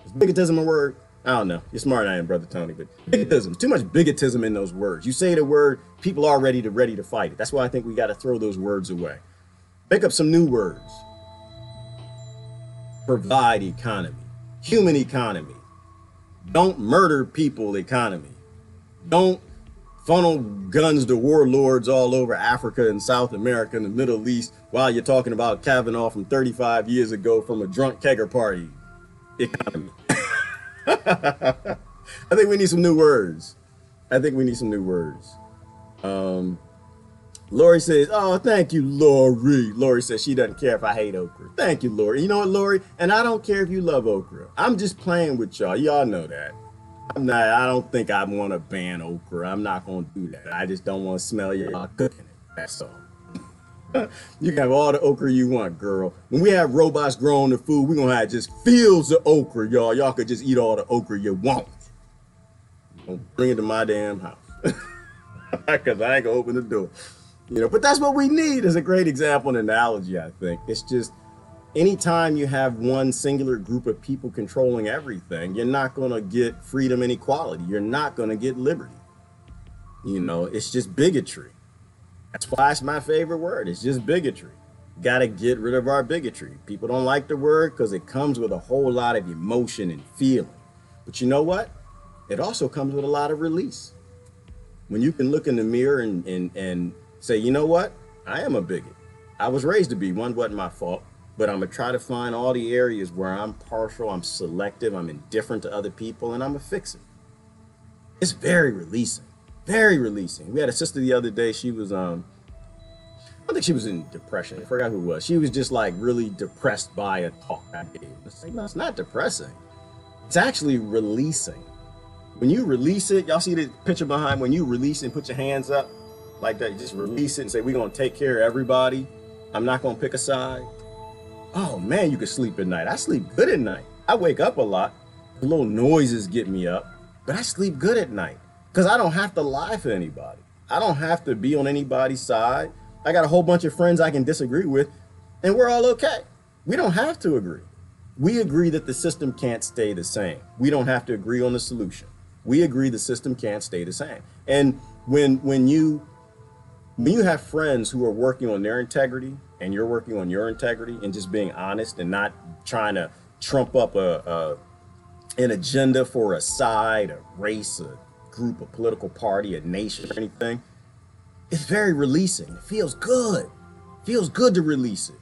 Speaker 1: Is bigotism a word? I don't know. You're smart, I am, Brother Tony, but bigotism, too much bigotism in those words. You say the word, people are ready to fight it. That's why I think we got to throw those words away. Make up some new words. Provide economy, human economy. Don't murder people economy. Don't funnel guns to warlords all over Africa and South America and the Middle East while you're talking about Kavanaugh from 35 years ago from a drunk kegger party economy. I think we need some new words. Lori says, oh, thank you, Lori. Lori says she doesn't care if I hate okra. Thank you, Lori. You know what, Lori? And I don't care if you love okra. I'm just playing with y'all. Y'all know that. I don't think I want to ban okra. I'm not going to do that. I just don't want to smell y'all cooking it. That's all. You can have all the okra you want, girl. When we have robots growing the food, we're going to have just fields of okra, y'all. Y'all could just eat all the okra you want. Don't bring it to my damn house. Because I ain't going to open the door. You know, but that's what we need is a great example and analogy, I think. It's just anytime you have one singular group of people controlling everything, you're not going to get freedom and equality. You're not going to get liberty. You know, it's just bigotry. That's why it's my favorite word. It's just bigotry. Got to get rid of our bigotry. People don't like the word because it comes with a whole lot of emotion and feeling. But you know what? It also comes with a lot of release. When you can look in the mirror and say, you know what? I am a bigot. I was raised to be. One wasn't my fault. But I'm going to try to find all the areas where I'm partial, I'm selective, I'm indifferent to other people, and I'm going to fix it. It's very releasing. Very releasing. We had a sister the other day. She was, I don't think she was in depression. I forgot who it was. She was just like really depressed by a talk I gave. It's like, no, it's not depressing. It's actually releasing. When you release it, y'all see the picture behind, when you release and put your hands up like that, you just release it and say, we're going to take care of everybody. I'm not going to pick a side. Oh man, you can sleep at night. I sleep good at night. I wake up a lot. The little noises get me up, but I sleep good at night because I don't have to lie for anybody. I don't have to be on anybody's side. I got a whole bunch of friends I can disagree with and we're all okay. We don't have to agree. We agree that the system can't stay the same. We don't have to agree on the solution. We agree the system can't stay the same. And when when you have friends who are working on their integrity and you're working on your integrity and just being honest and not trying to trump up an agenda for a side, a race, a group, a political party, a nation, or anything, it's very releasing. It feels good. It feels good to release it.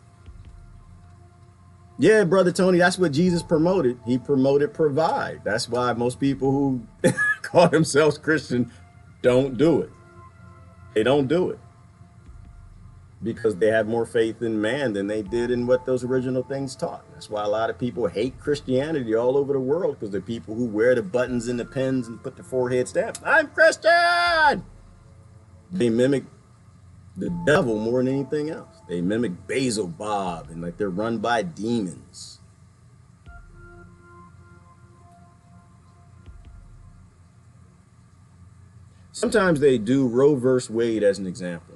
Speaker 1: Yeah, Brother Tony, that's what Jesus promoted. He promoted provide. That's why most people who call themselves Christian don't do it. They don't do it because they have more faith in man than they did in what those original things taught. That's why a lot of people hate Christianity all over the world, because the people who wear the buttons and the pins and put the forehead stamp, I'm Christian. They mimic the devil more than anything else. They mimic Basil Bob and like they're run by demons. Sometimes they do Roe versus Wade as an example.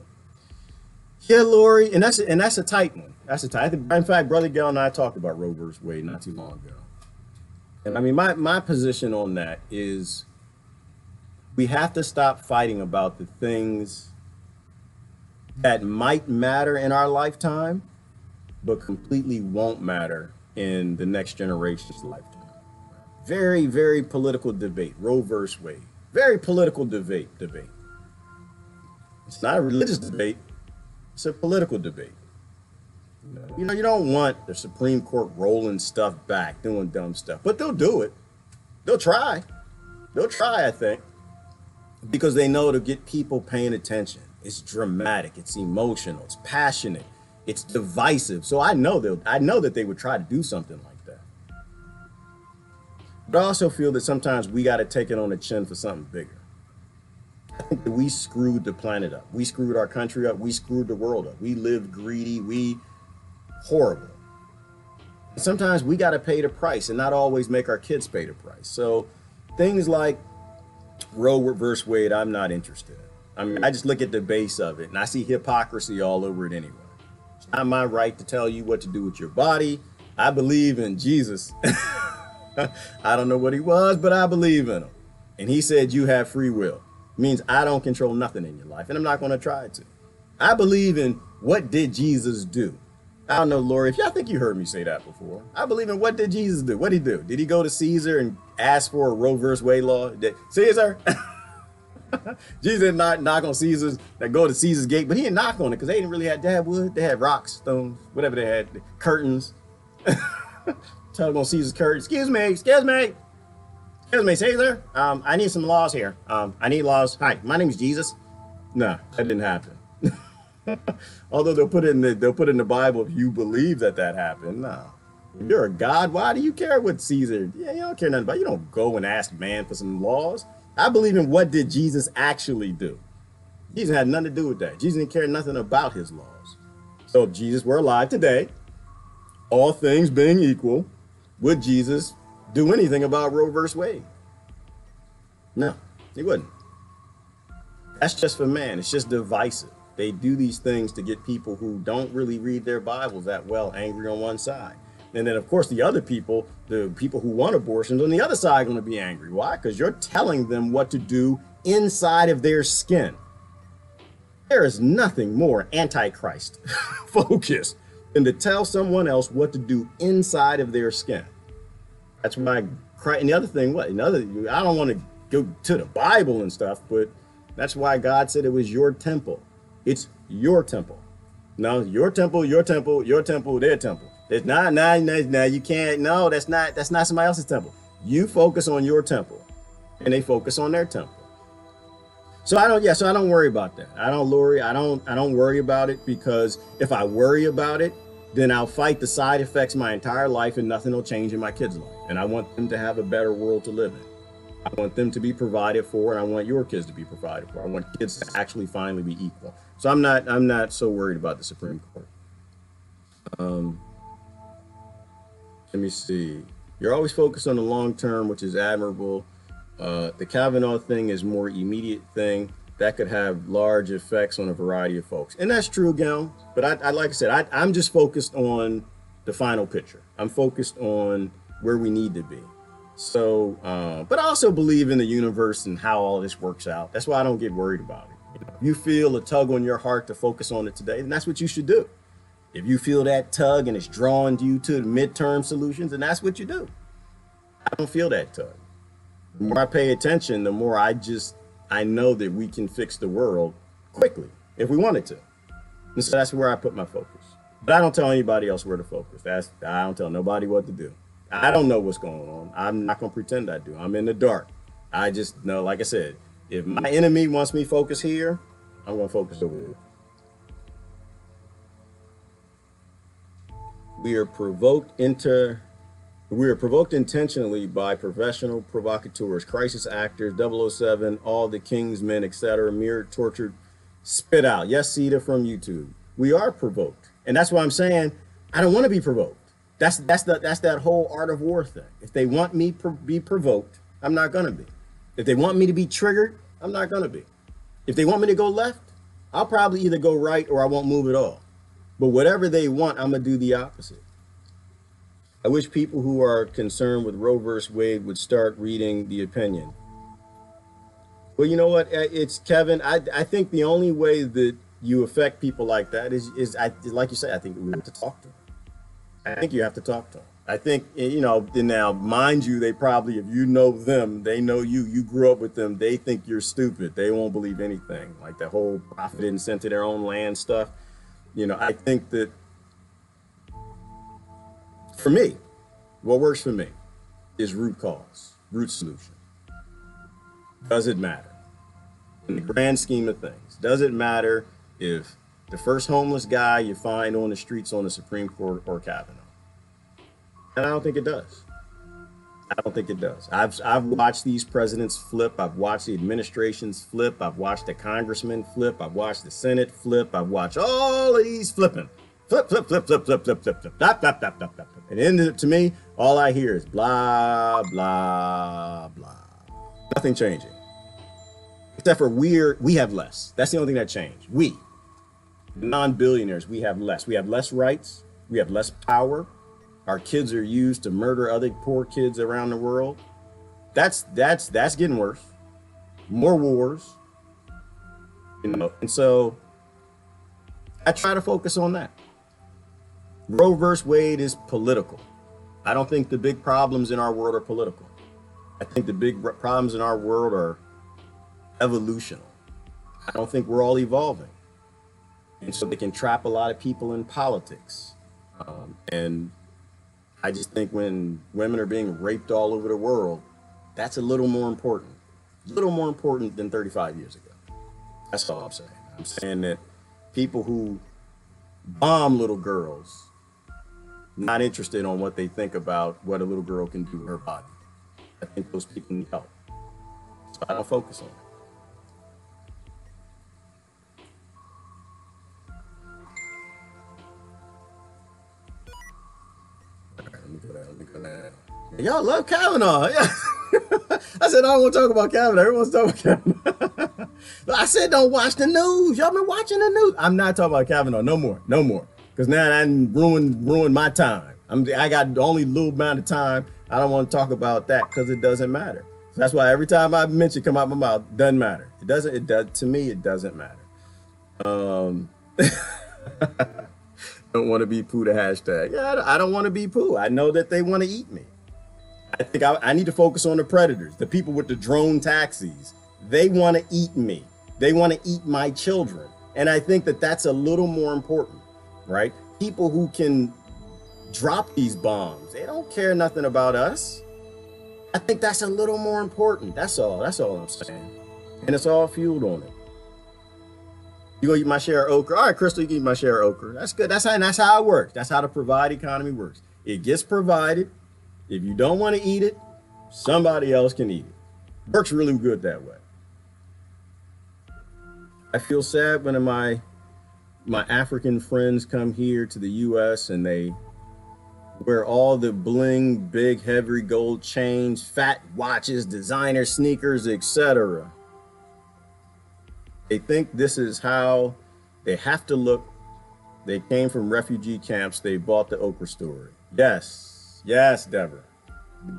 Speaker 1: Yeah, Lori, and that's a tight one. That's a tight. In fact, Brother Gale and I talked about Roe versus Wade not too long ago. And I mean, my position on that is we have to stop fighting about the things that might matter in our lifetime, but completely won't matter in the next generation's lifetime. Very, very political debate, Roe versus Wade. Very political debate. It's not a religious debate. It's a political debate. You know, you don't want the Supreme Court rolling stuff back, doing dumb stuff, but they'll do it. They'll try. They'll try, I think, because they know to get people paying attention. It's dramatic. It's emotional. It's passionate. It's divisive. So I know that they would try to do something like that. But I also feel that sometimes we got to take it on the chin for something bigger. I think that we screwed the planet up. We screwed our country up. We screwed the world up. We lived greedy. We horrible. And sometimes we got to pay the price and not always make our kids pay the price. So things like Roe versus Wade, I'm not interested in. I mean, I just look at the base of it and I see hypocrisy all over it anyway. It's not my right to tell you what to do with your body. I believe in Jesus. I don't know what he was, but I believe in him. And he said you have free will. It means I don't control nothing in your life, and I'm not going to try to. I believe in what did Jesus do. I don't know, Lori, I think you heard me say that before. I believe in what did Jesus do. What did he do? Did he go to Caesar and ask for a Roe versus Wade law? Caesar? Jesus didn't knock on Caesar's, go to Caesar's gate, but he didn't knock on it because they didn't really have, they had wood, they had rocks, stones, whatever they had, curtains. Tug on Caesar's curtain. Excuse me, Caesar. I need some laws here. I need laws. Hi, my name is Jesus. No, that didn't happen. Although they'll put it in the Bible if you believe that happened. No, if you're a God, why do you care what Caesar? Yeah, you don't care nothing about. You don't go and ask man for some laws. I believe in what did Jesus actually do. Jesus had nothing to do with that. Jesus didn't care nothing about his laws. So if Jesus were alive today, all things being equal, would Jesus do anything about Roe versus Wade? No, he wouldn't. That's just for man. It's just divisive. They do these things to get people who don't really read their Bibles that well angry on one side. And then, of course, the other people, the people who want abortions on the other side are going to be angry. Why? Because you're telling them what to do inside of their skin. There is nothing more antichrist focused than to tell someone else what to do inside of their skin. That's why Christ, and the other thing, I don't want to go to the Bible and stuff, but that's why God said it was your temple. It's your temple. No, your temple, their temple. It's not, no, you can't, no, that's not somebody else's temple. You focus on your temple and they focus on their temple. So I don't worry about that. I don't worry about it, because if I worry about it, then I'll fight the side effects my entire life and nothing will change in my kids' life. And I want them to have a better world to live in. I want them to be provided for, and I want your kids to be provided for. I want kids to actually finally be equal. So I'm not so worried about the Supreme Court. Let me see. You're always focused on the long term, which is admirable. The Kavanaugh thing is more immediate thing that could have large effects on a variety of folks. And that's true, Gail. But I like I said, I'm just focused on the final picture. I'm focused on where we need to be. So, but I also believe in the universe and how all this works out. That's why I don't get worried about it. If you feel a tug on your heart to focus on it today, then that's what you should do. If you feel that tug and it's drawing you to the midterm solutions, then that's what you do. I don't feel that tug. The more I pay attention, the more I know that we can fix the world quickly if we wanted to. And so that's where I put my focus. But I don't tell anybody else where to focus. I don't tell nobody what to do. I don't know what's going on. I'm not going to pretend I do. I'm in the dark. I just know, like I said, if my enemy wants me focused here, I'm going to focus over here. We are provoked intentionally by professional provocateurs, crisis actors, 007, all the King's men, etc., mere tortured, spit out. Yes, Sita from YouTube. We are provoked. And that's why I'm saying I don't want to be provoked. That's that whole art of war thing. If they want me to be provoked, I'm not going to be. If they want me to be triggered, I'm not going to be. If they want me to go left, I'll probably either go right or I won't move at all. But whatever they want, I'm going to do the opposite. I wish people who are concerned with Roe versus Wade would start reading the opinion. Well, you know what? It's Kevin. I think the only way that you affect people like that is like you say, I think we have to talk to them. I think you have to talk to them. I think, now, mind you, they probably, if you know them, they know you grew up with them, they think you're stupid. They won't believe anything. Like the whole prophet and sent to their own land stuff. I think that for me, what works for me is root cause, root solution. Does it matter? In the grand scheme of things, does it matter if the first homeless guy you find on the streets on the Supreme Court or Kavanaugh? And I don't think it does. I don't think it does. I've watched these presidents flip. I've watched the administrations flip. I've watched the congressmen flip. I've watched the Senate flip. I've watched all of these flipping. Flip, flip, flip, flip, flip, flip, flip, flip, flap, flap, flap, flap, flap. And to me, all I hear is blah, blah, blah. Nothing changing. Except for we have less. That's the only thing that changed. We, non-billionaires, we have less. We have less rights. We have less power. Our kids are used to murder other poor kids around the world. That's getting worse. More wars. And so I try to focus on that. Roe versus Wade is political. I don't think the big problems in our world are political. I think the big problems in our world are evolutional. I don't think we're all evolving. And so they can trap a lot of people in politics. And I just think when women are being raped all over the world, that's a little more important. A little more important than 35 years ago. That's all I'm saying. I'm saying that people who bomb little girls, not interested on what they think about what a little girl can do to her body. I think those people need help. So I don't focus on it. Let me go down. Y'all love Kavanaugh. Yeah. I said, I don't want to talk about Kavanaugh. Everyone's talking about Kavanaugh. I said, don't watch the news. Y'all been watching the news. I'm not talking about Kavanaugh. No more. Because now I ruined my time. I got only a little amount of time. I don't want to talk about that because it doesn't matter. So that's why every time I mention come out my mouth, doesn't matter. To me, it doesn't matter. Don't want to be poo the hashtag. Yeah, I don't want to be poo. I know that they want to eat me. I think I need to focus on the predators, the people with the drone taxis. They want to eat me. They want to eat my children. And I think that that's a little more important, right? People who can drop these bombs, they don't care nothing about us. I think that's a little more important. That's all I'm saying. And it's all fueled on it. You gonna eat my share of okra? All right, Crystal, you can eat my share of okra. That's good. That's how it works. That's how the provide economy works. It gets provided. If you don't want to eat it, somebody else can eat it. Works really good that way. I feel sad when my African friends come here to the US and they wear all the bling, big, heavy gold chains, fat watches, designer sneakers, etc. They think this is how they have to look. They came from refugee camps. They bought the okra story. Yes, Deborah.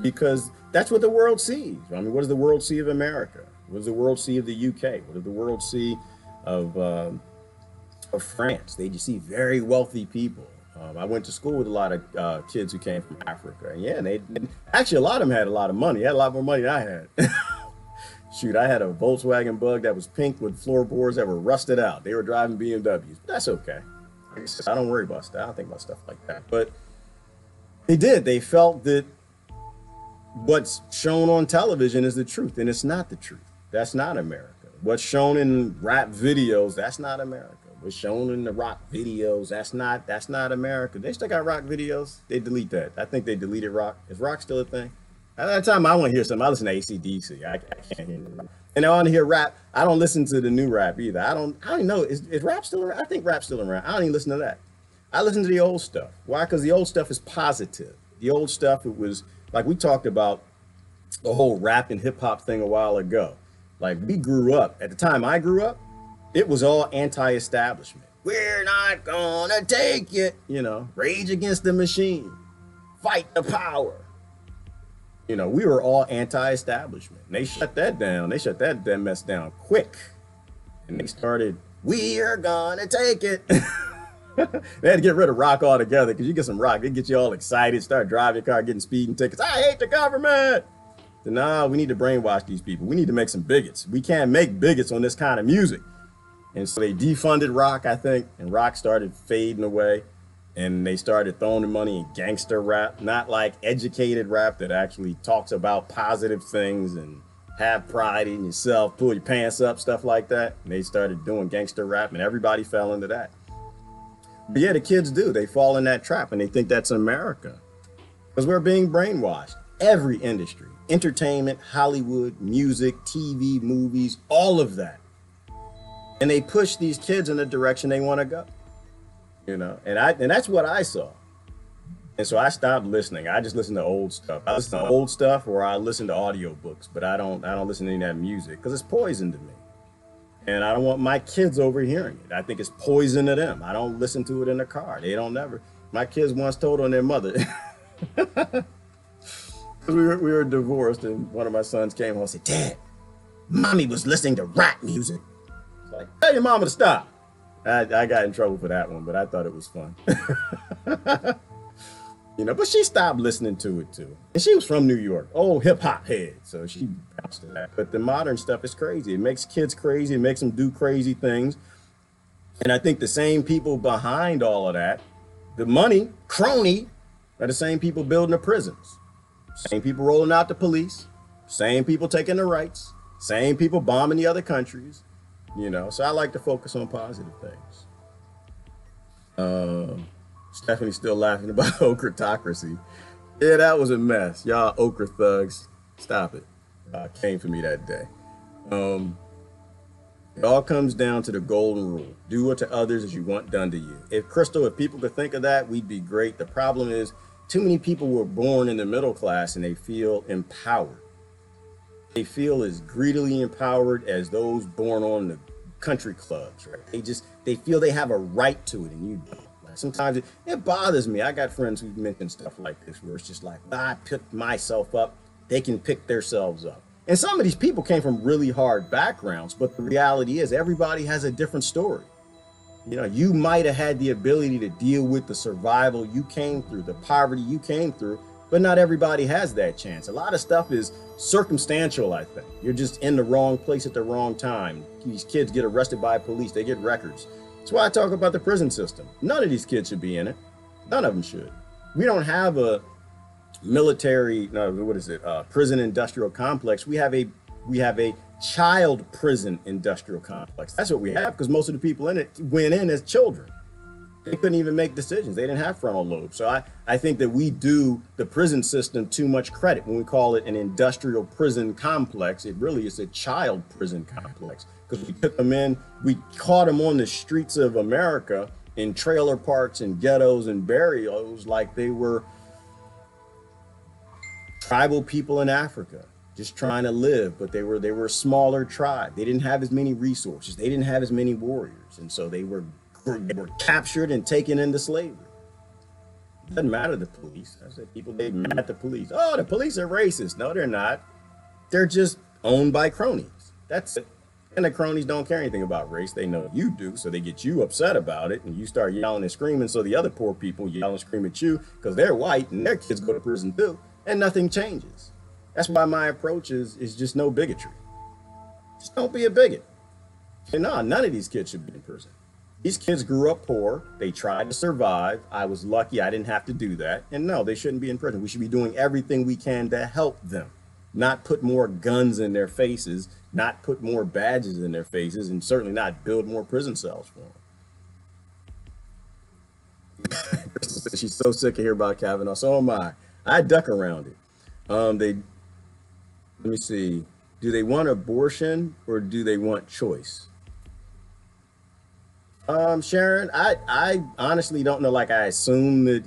Speaker 1: Because that's what the world sees. I mean, what does the world see of America? What does the world see of the UK? What does the world see of France. They just see very wealthy people. I went to school with a lot of kids who came from Africa. And yeah, and they actually, a lot of them had a lot of money. They had a lot more money than I had. Shoot, I had a Volkswagen Bug that was pink with floorboards that were rusted out. They were driving BMWs, but that's okay. I don't worry about stuff. I don't think about stuff like that. But they did. They felt that what's shown on television is the truth, and it's not the truth. That's not America. What's shown in rap videos, that's not America. What's shown in the rock videos, that's not America. They still got rock videos. They delete that. I think they deleted rock. Is rock still a thing? At that time, I want to hear something. I listen to AC/DC. I can't hear it. And I want to hear rap. I don't listen to the new rap either. I don't even know. Is rap still around? I think rap's still around. I don't even listen to that. I listen to the old stuff. Why? Because the old stuff is positive. The old stuff, it was like we talked about the whole rap and hip hop thing a while ago. Like we grew up, at the time I grew up, it was all anti-establishment. We're not gonna take it, Rage Against the Machine, fight the power. We were all anti-establishment. And they shut that down. They shut that mess down quick. And they started, we are gonna take it. They had to get rid of rock altogether, because you get some rock, they get you all excited, start driving your car, getting speeding tickets. I hate the government. No, we need to brainwash these people. We need to make some bigots. We can't make bigots on this kind of music. And so they defunded rock, I think, and rock started fading away. And they started throwing the money in gangster rap, not like educated rap that actually talks about positive things and have pride in yourself, pull your pants up, stuff like that. And they started doing gangster rap, and everybody fell into that. But yeah, the kids do. They fall in that trap, and they think that's America. Because we're being brainwashed. Every industry, entertainment, Hollywood, music, TV, movies, all of that. And they push these kids in the direction they want to go. And that's what I saw. And so I stopped listening. I just listen to old stuff. I listen to old stuff, or I listen to audiobooks, but I don't listen to any of that music because it's poison to me. And I don't want my kids overhearing it. I think it's poison to them. I don't listen to it in the car. They don't never. My kids once told on their mother. We were divorced, and one of my sons came home and said, Dad, Mommy was listening to rap music. I was like, tell your mama to stop. I got in trouble for that one, but I thought it was fun. But she stopped listening to it too. And she was from New York, old hip hop head. So she bounced to that. But the modern stuff is crazy. It makes kids crazy. It makes them do crazy things. And I think the same people behind all of that, the money, crony, are the same people building the prisons. Same people rolling out the police. Same people taking the rights. Same people bombing the other countries. So I like to focus on positive things. Stephanie's still laughing about okratocracy. Yeah, that was a mess. Y'all okra thugs, stop it. Came for me that day. It all comes down to the golden rule. Do unto others as you want done to you. If people could think of that, we'd be great. The problem is too many people were born in the middle class and they feel empowered. They feel as greedily empowered as those born on the country clubs, right? They feel they have a right to it, and you don't. Like sometimes it bothers me. I got friends who mention stuff like this, where it's just like, I picked myself up. They can pick themselves up. And some of these people came from really hard backgrounds, but the reality is everybody has a different story. You might have had the ability to deal with the survival you came through, the poverty you came through, but not everybody has that chance. A lot of stuff is circumstantial, I think. You're just in the wrong place at the wrong time. These kids get arrested by police. They get records. That's why I talk about the prison system. None of these kids should be in it. None of them should. We don't have a prison industrial complex. We have a child prison industrial complex. That's what we have, because most of the people in it went in as children. They couldn't even make decisions. They didn't have frontal lobes. So I think that we do the prison system too much credit when we call it an industrial prison complex. It really is a child prison complex, because we took them in, we caught them on the streets of America in trailer parks and ghettos and barrios like they were tribal people in Africa, just trying to live. But they were a smaller tribe. They didn't have as many resources. They didn't have as many warriors. And so they were captured and taken into slavery. It doesn't matter the police. I said people, they mad at the police. Oh, the police are racist. No, they're not. They're just owned by cronies. That's it. And the cronies don't care anything about race. They know you do, so they get you upset about it, and you start yelling and screaming, so the other poor people yell and scream at you because they're white and their kids go to prison too, and nothing changes. That's why my approach is just no bigotry. Just don't be a bigot. And no, none of these kids should be in prison. These kids grew up poor. They tried to survive. I was lucky I didn't have to do that. And no, they shouldn't be in prison. We should be doing everything we can to help them, not put more guns in their faces, not put more badges in their faces, and certainly not build more prison cells for them. She's so sick of hearing about Kavanaugh. So am I. I duck around it. Let me see. Do they want abortion or do they want choice? Sharon, I honestly don't know. Like, I assume that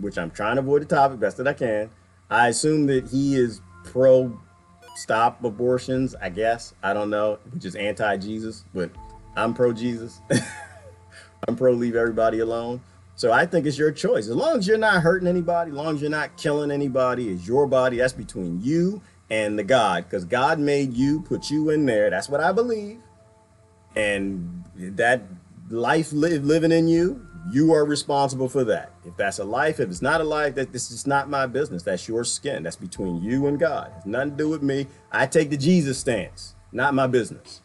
Speaker 1: which I'm trying to avoid the topic best that I can. I assume that he is pro stop abortions, I guess. I don't know, which is anti-Jesus, but I'm pro-Jesus. I'm pro leave everybody alone. So I think it's your choice. As long as you're not hurting anybody, as long as you're not killing anybody, it's your body. That's between you and the God, because God made you, put you in there. That's what I believe. And that life living in you, you are responsible for that. If that's a life, if it's not a life, this is not my business. That's your skin. That's between you and God. It has nothing to do with me. I take the Jesus stance, not my business.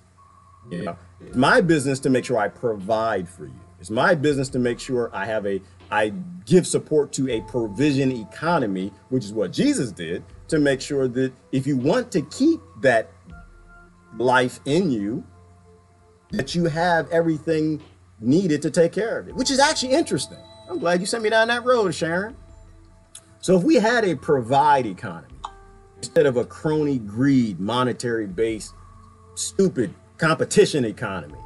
Speaker 1: You know, it's my business to make sure I provide for you. It's my business to make sure I give support to a provision economy, which is what Jesus did, to make sure that if you want to keep that life in you, that you have everything needed to take care of it, which is actually interesting. I'm glad you sent me down that road, Sharon. So if we had a provide economy instead of a crony, greed, monetary based, stupid competition economy,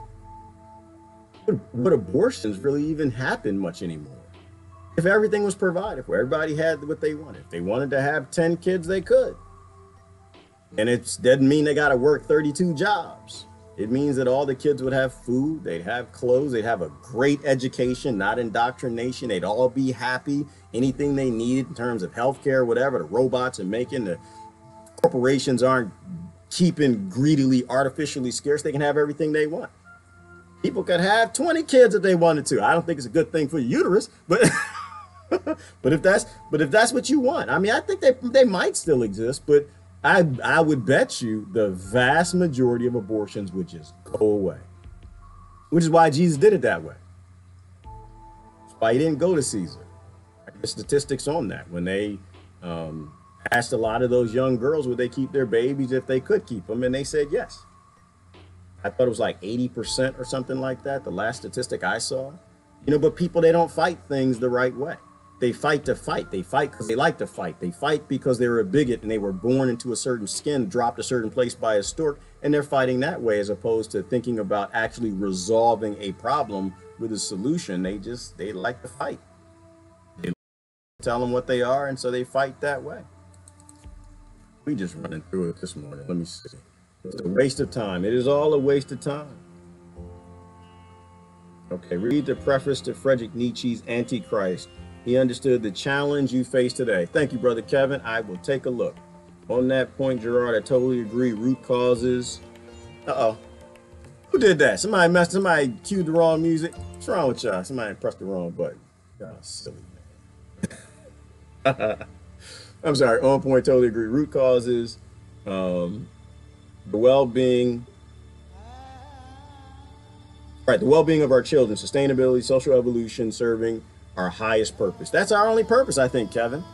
Speaker 1: would abortions really even happen much anymore? If everything was provided for, everybody had what they wanted. If they wanted to have 10 kids, they could. And it doesn't mean they got to work 32 jobs. It means that all the kids would have food, they'd have clothes, they'd have a great education, not indoctrination. They'd all be happy. Anything they needed in terms of healthcare, whatever, the robots are making, the corporations aren't keeping greedily, artificially scarce. They can have everything they want. People could have 20 kids if they wanted to. I don't think it's a good thing for your uterus, but but if that's what you want, I mean, I think they might still exist, but I would bet you the vast majority of abortions would just go away, which is why Jesus did it that way. That's why he didn't go to Caesar. The statistics on that, when they asked a lot of those young girls would they keep their babies if they could keep them, and they said yes. I thought it was like 80% or something like that, the last statistic I saw. You know, but people, they don't fight things the right way. They fight to fight. They fight because they like to fight. They fight because they were a bigot and they were born into a certain skin, dropped a certain place by a stork, and they're fighting that way as opposed to thinking about actually resolving a problem with a solution. They like to fight. They tell them what they are, and so they fight that way. We just running through it this morning. Let me see. It's a waste of time. It is all a waste of time. Okay, read the preface to Friedrich Nietzsche's Antichrist. He understood the challenge you face today. Thank you, Brother Kevin. I will take a look. On that point, Gerard, I totally agree. Root causes. Uh-oh. Who did that? Somebody cued the wrong music. What's wrong with y'all? Somebody pressed the wrong button. Y'all silly, man. I'm sorry. On point, totally agree. Root causes. The well-being, right? The well-being of our children, sustainability, social evolution, serving our highest purpose. That's our only purpose, I think, Kevin.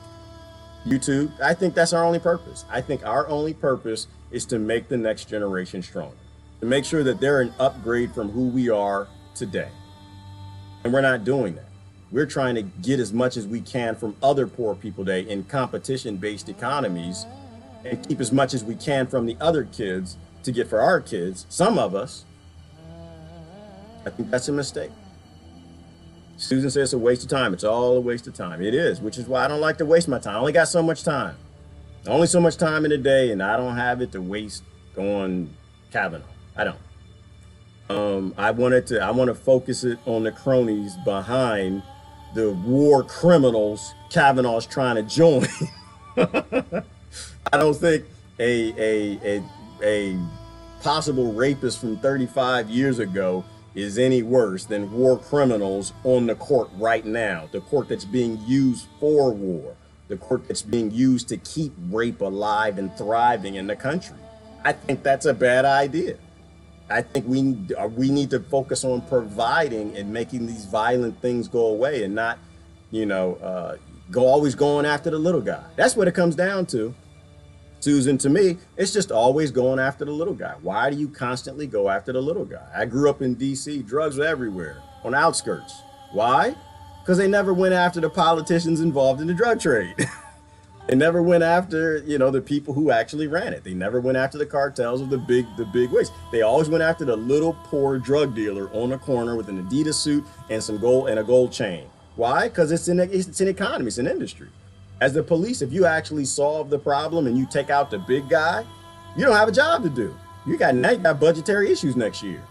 Speaker 1: YouTube, I think that's our only purpose. I think our only purpose is to make the next generation stronger, to make sure that they're an upgrade from who we are today. And we're not doing that. We're trying to get as much as we can from other poor people today in competition-based economies, and keep as much as we can from the other kids to get for our kids, some of us. I think that's a mistake. Susan says it's a waste of time. It's all a waste of time. It is, which is why I don't like to waste my time. I only got so much time. Only so much time in a day, and I don't have it to waste on Kavanaugh. I don't. I want to focus it on the cronies behind the war criminals Kavanaugh's trying to join. I don't think a possible rapist from 35 years ago is any worse than war criminals on the court right now, the court that's being used for war, the court that's being used to keep rape alive and thriving in the country. I think that's a bad idea. I think we need to focus on providing and making these violent things go away, and not, always going after the little guy. That's what it comes down to. Susan, to me, it's just always going after the little guy. Why do you constantly go after the little guy? I grew up in DC, drugs were everywhere, on the outskirts. Why? Because they never went after the politicians involved in the drug trade. They never went after, the people who actually ran it. They never went after the cartels of the big wigs. They always went after the little poor drug dealer on the corner with an Adidas suit and some gold and a gold chain. Why? Because it's an economy, it's an industry. As the police, if you actually solve the problem and you take out the big guy, you don't have a job to do. Now you got budgetary issues next year.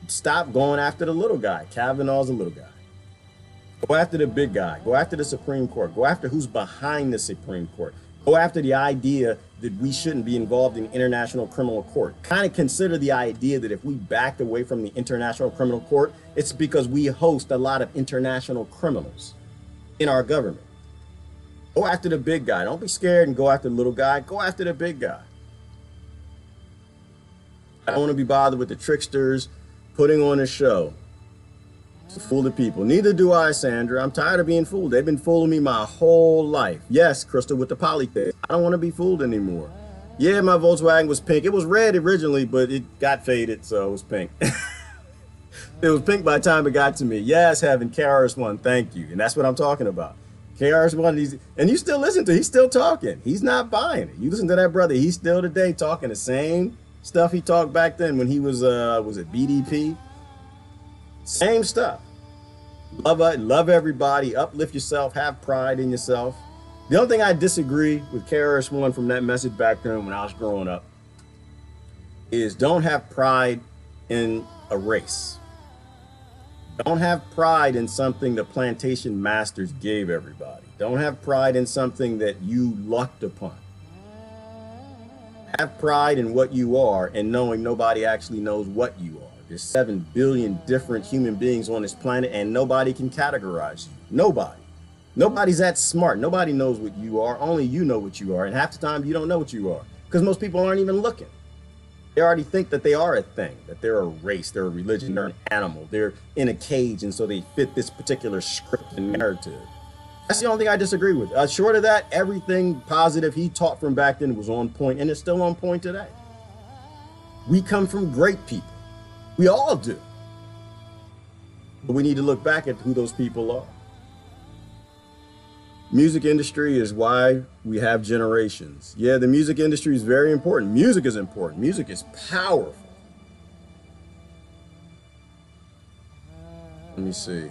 Speaker 1: Stop going after the little guy. Kavanaugh's a little guy. Go after the big guy. Go after the Supreme Court. Go after who's behind the Supreme Court. Go after the idea that we shouldn't be involved in International Criminal Court. Kind of consider the idea that if we backed away from the International Criminal Court, it's because we host a lot of international criminals in our government. Go after the big guy. Don't be scared and go after the little guy. Go after the big guy. I don't want to be bothered with the tricksters putting on a show to fool the people. Neither do I, Sandra. I'm tired of being fooled. They've been fooling me my whole life. Yes, Crystal, with the poly thing. I don't want to be fooled anymore. Yeah, my Volkswagen was pink. It was red originally, but it got faded, so it was pink. It was pink by the time it got to me. Yes, having KRS-One, thank you. And that's what I'm talking about. KRS-One, and you still listen to, he's still talking. He's not buying it. You listen to that brother, he's still today talking the same stuff he talked back then when he was it BDP? Same stuff. Love everybody, uplift yourself, have pride in yourself. The only thing I disagree with KRS-One from that message back then when I was growing up is don't have pride in a race. Don't have pride in something the plantation masters gave everybody. Don't have pride in something that you lucked upon. Have pride in what you are and knowing nobody actually knows what you are. There's 7 billion different human beings on this planet and nobody can categorize you. Nobody. Nobody's that smart. Nobody knows what you are. Only you know what you are. And half the time you don't know what you are because most people aren't even looking. They already think that they are a thing, that they're a race, they're a religion, they're an animal, they're in a cage, and so they fit this particular script and narrative. That's the only thing I disagree with. Short of that, everything positive he taught from back then was on point, and it's still on point today. We come from great people. We all do. But we need to look back at who those people are. Music industry is why we have generations. Yeah, the music industry is very important. Music is important. Music is powerful. Let me see.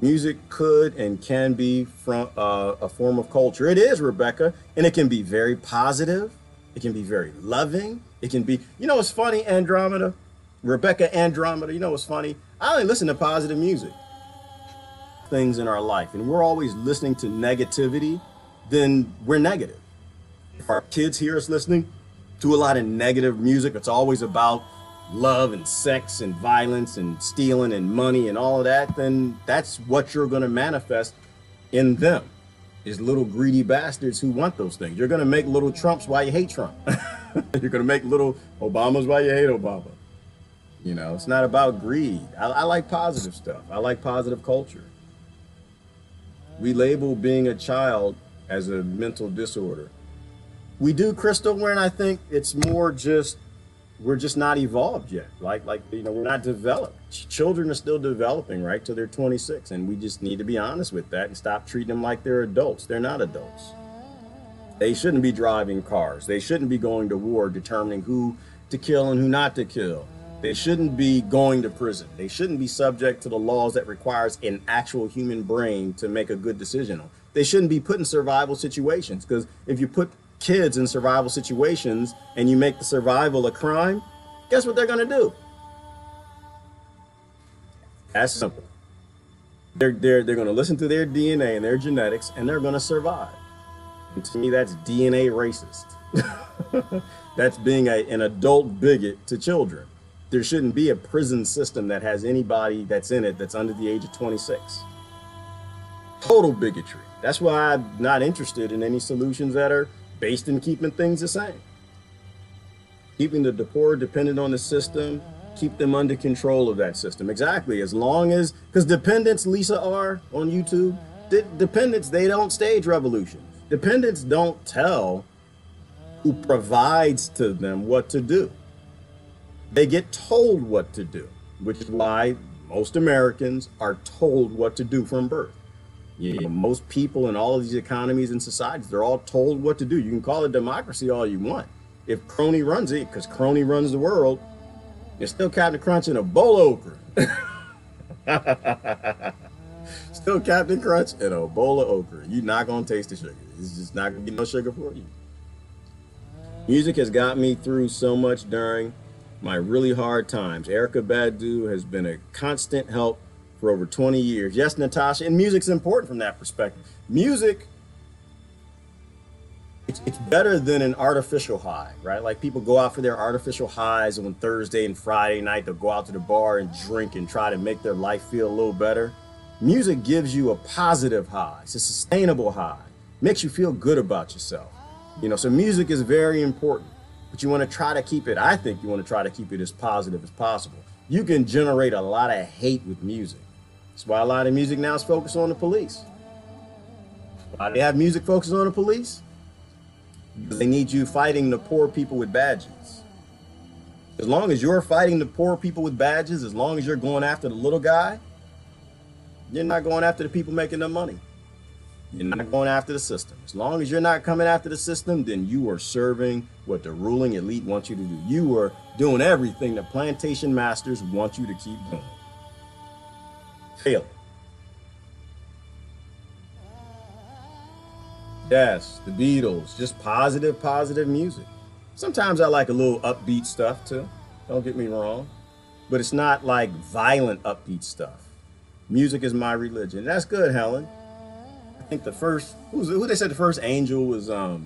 Speaker 1: Music could and can be from a form of culture. It is, Rebecca, and it can be very positive. It can be very loving. It can be, what's funny, Andromeda? Rebecca Andromeda, what's funny? I only listen to positive music. Things in our life, and we're always listening to negativity, then we're negative. If our kids hear us listening to a lot of negative music, it's always about love and sex and violence and stealing and money and all of that, then that's what you're going to manifest in them, is little greedy bastards who want those things. You're going to make little Trumps while you hate Trump. You're going to make little Obamas while you hate Obama. It's not about greed. I like positive stuff. I like positive culture. We label being a child as a mental disorder. We do, Crystal, and I think it's more just, we're just not evolved yet. We're not developed. Children are still developing, right, till they're 26. And we just need to be honest with that and stop treating them like they're adults. They're not adults. They shouldn't be driving cars. They shouldn't be going to war, determining who to kill and who not to kill. They shouldn't be going to prison. They shouldn't be subject to the laws that requires an actual human brain to make a good decision on. They shouldn't be put in survival situations, because if you put kids in survival situations and you make the survival a crime, guess what they're going to do? That's simple. They're going to listen to their DNA and their genetics, and they're going to survive. And to me, that's DNA racist. That's being an adult bigot to children. There shouldn't be a prison system that has anybody that's in it that's under the age of 26. Total bigotry. That's why I'm not interested in any solutions that are based in keeping things the same. Keeping the poor dependent on the system, keep them under control of that system. Exactly. As long as, because dependents, Lisa R on YouTube, dependents, they don't stage revolutions. Dependents don't tell who provides to them what to do. They get told what to do, which is why most Americans are told what to do from birth. You know, most people in all of these economies and societies, they're all told what to do. You can call it democracy all you want. If Crony runs it, because Crony runs the world, it's still Captain Crunch in a bowl of okra. Still Captain Crunch in a bowl of okra. You're not going to taste the sugar. It's just not going to get no sugar for you. Music has got me through so much during my really hard times. Erykah Badu has been a constant help for over 20 years. Yes, Natasha, and music's important from that perspective. Music, it's better than an artificial high, right? Like people go out for their artificial highs on Thursday and Friday night. They'll go out to the bar and drink and try to make their life feel a little better. Music gives you a positive high. It's a sustainable high. Makes you feel good about yourself. You know, so music is very important, but you want to try to keep it, I think you want to try to keep it as positive as possible. You can generate a lot of hate with music. That's why a lot of music now is focused on the police. Why do they have music focused on the police? Because they need you fighting the poor people with badges. As long as you're fighting the poor people with badges, as long as you're going after the little guy, you're not going after the people making the money. You're not going after the system. As long as you're not coming after the system, then you are serving what the ruling elite wants you to do. You are doing everything the plantation masters want you to keep doing. Failing. Yes, the Beatles, just positive music. Sometimes I like a little upbeat stuff too. Don't get me wrong. But it's not like violent upbeat stuff. Music is my religion. That's good, Helen. I think the first, who they said the first angel was, who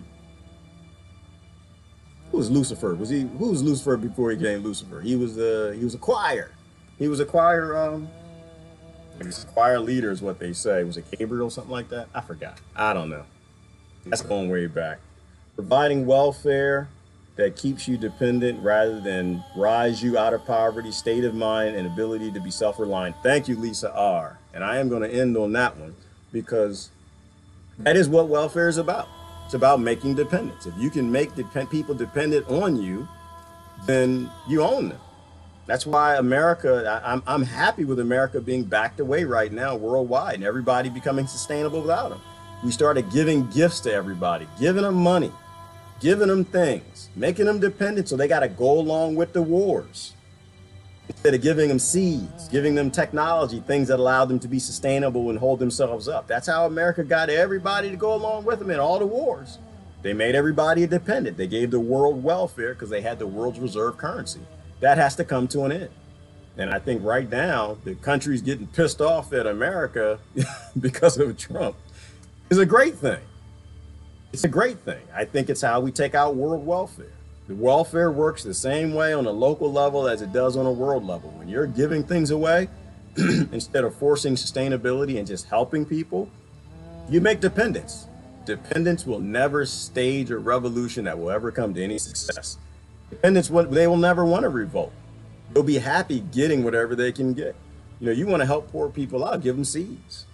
Speaker 1: was Lucifer? Who was Lucifer before he became Lucifer? He was a choir. He was a choir, I guess choir leader is what they say. Was it Gabriel or something like that? I forgot. I don't know. That's going way back. Providing welfare that keeps you dependent rather than rise you out of poverty, state of mind, and ability to be self-reliant. Thank you, Lisa R. And I am going to end on that one because that is what welfare is about. It's about making dependence. If you can make people dependent on you, then you own them. That's why America, I'm happy with America being backed away right now worldwide and everybody becoming sustainable without them. We started giving gifts to everybody, giving them money, giving them things, making them dependent so they got to go along with the wars. Instead of giving them seeds, giving them technology, things that allow them to be sustainable and hold themselves up. That's how America got everybody to go along with them in all the wars. They made everybody dependent. They gave the world welfare because they had the world's reserve currency. That has to come to an end. And I think right now, the country's getting pissed off at America because of Trump is a great thing. It's a great thing. I think it's how we take out world welfare. The welfare works the same way on a local level as it does on a world level. When you're giving things away, instead of forcing sustainability and just helping people, you make dependence. Dependence will never stage a revolution that will ever come to any success. Dependents, they will never want to revolt. They'll be happy getting whatever they can get. You know, you want to help poor people out, give them seeds.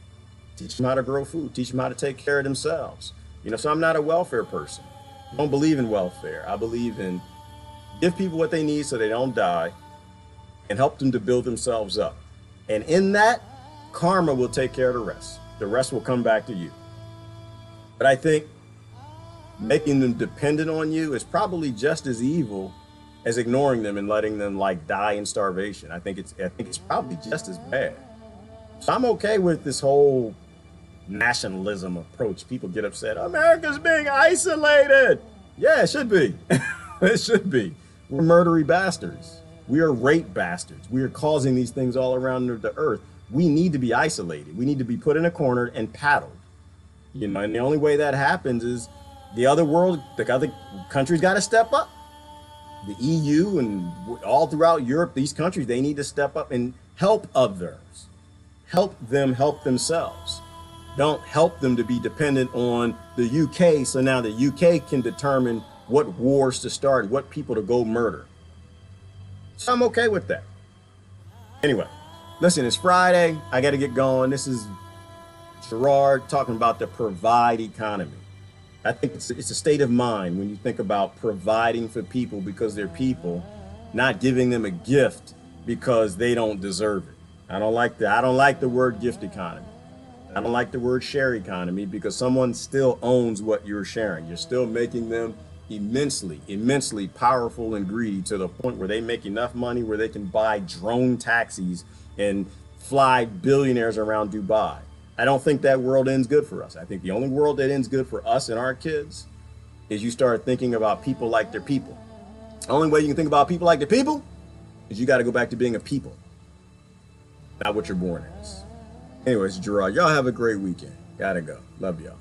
Speaker 1: Teach them how to grow food, teach them how to take care of themselves. You know, so I'm not a welfare person. I don't believe in welfare. I believe in give people what they need so they don't die and help them to build themselves up. And in that, karma will take care of the rest. The rest will come back to you. But I think making them dependent on you is probably just as evil as ignoring them and letting them like die in starvation. I think it's probably just as bad. So I'm okay with this whole nationalism approach. People get upset. America's being isolated. Yeah, it should be. It should be. We're murdery bastards. We are rape bastards. We are causing these things all around the earth. We need to be isolated. We need to be put in a corner and paddled. You know, and the only way that happens is The other world, the other countries got to step up. The EU and all throughout Europe, these countries, they need to step up and help others. Help them help themselves. Don't help them to be dependent on the UK, so now the UK can determine what wars to start, what people to go murder. So I'm okay with that. Anyway, listen, it's Friday. I got to get going. This is Gerard talking about the provide economy. I think it's a state of mind when you think about providing for people because they're people, not giving them a gift because they don't deserve it. I don't like that. I don't like the word gift economy. I don't like the word share economy because someone still owns what you're sharing. You're still making them immensely powerful and greedy to the point where they make enough money where they can buy drone taxis and fly billionaires around Dubai. I don't think that world ends good for us. I think the only world that ends good for us and our kids is you start thinking about people like they're people. The only way you can think about people like they're people is you got to go back to being a people, not what you're born as. Anyways, Gerard, y'all have a great weekend. Gotta go. Love y'all.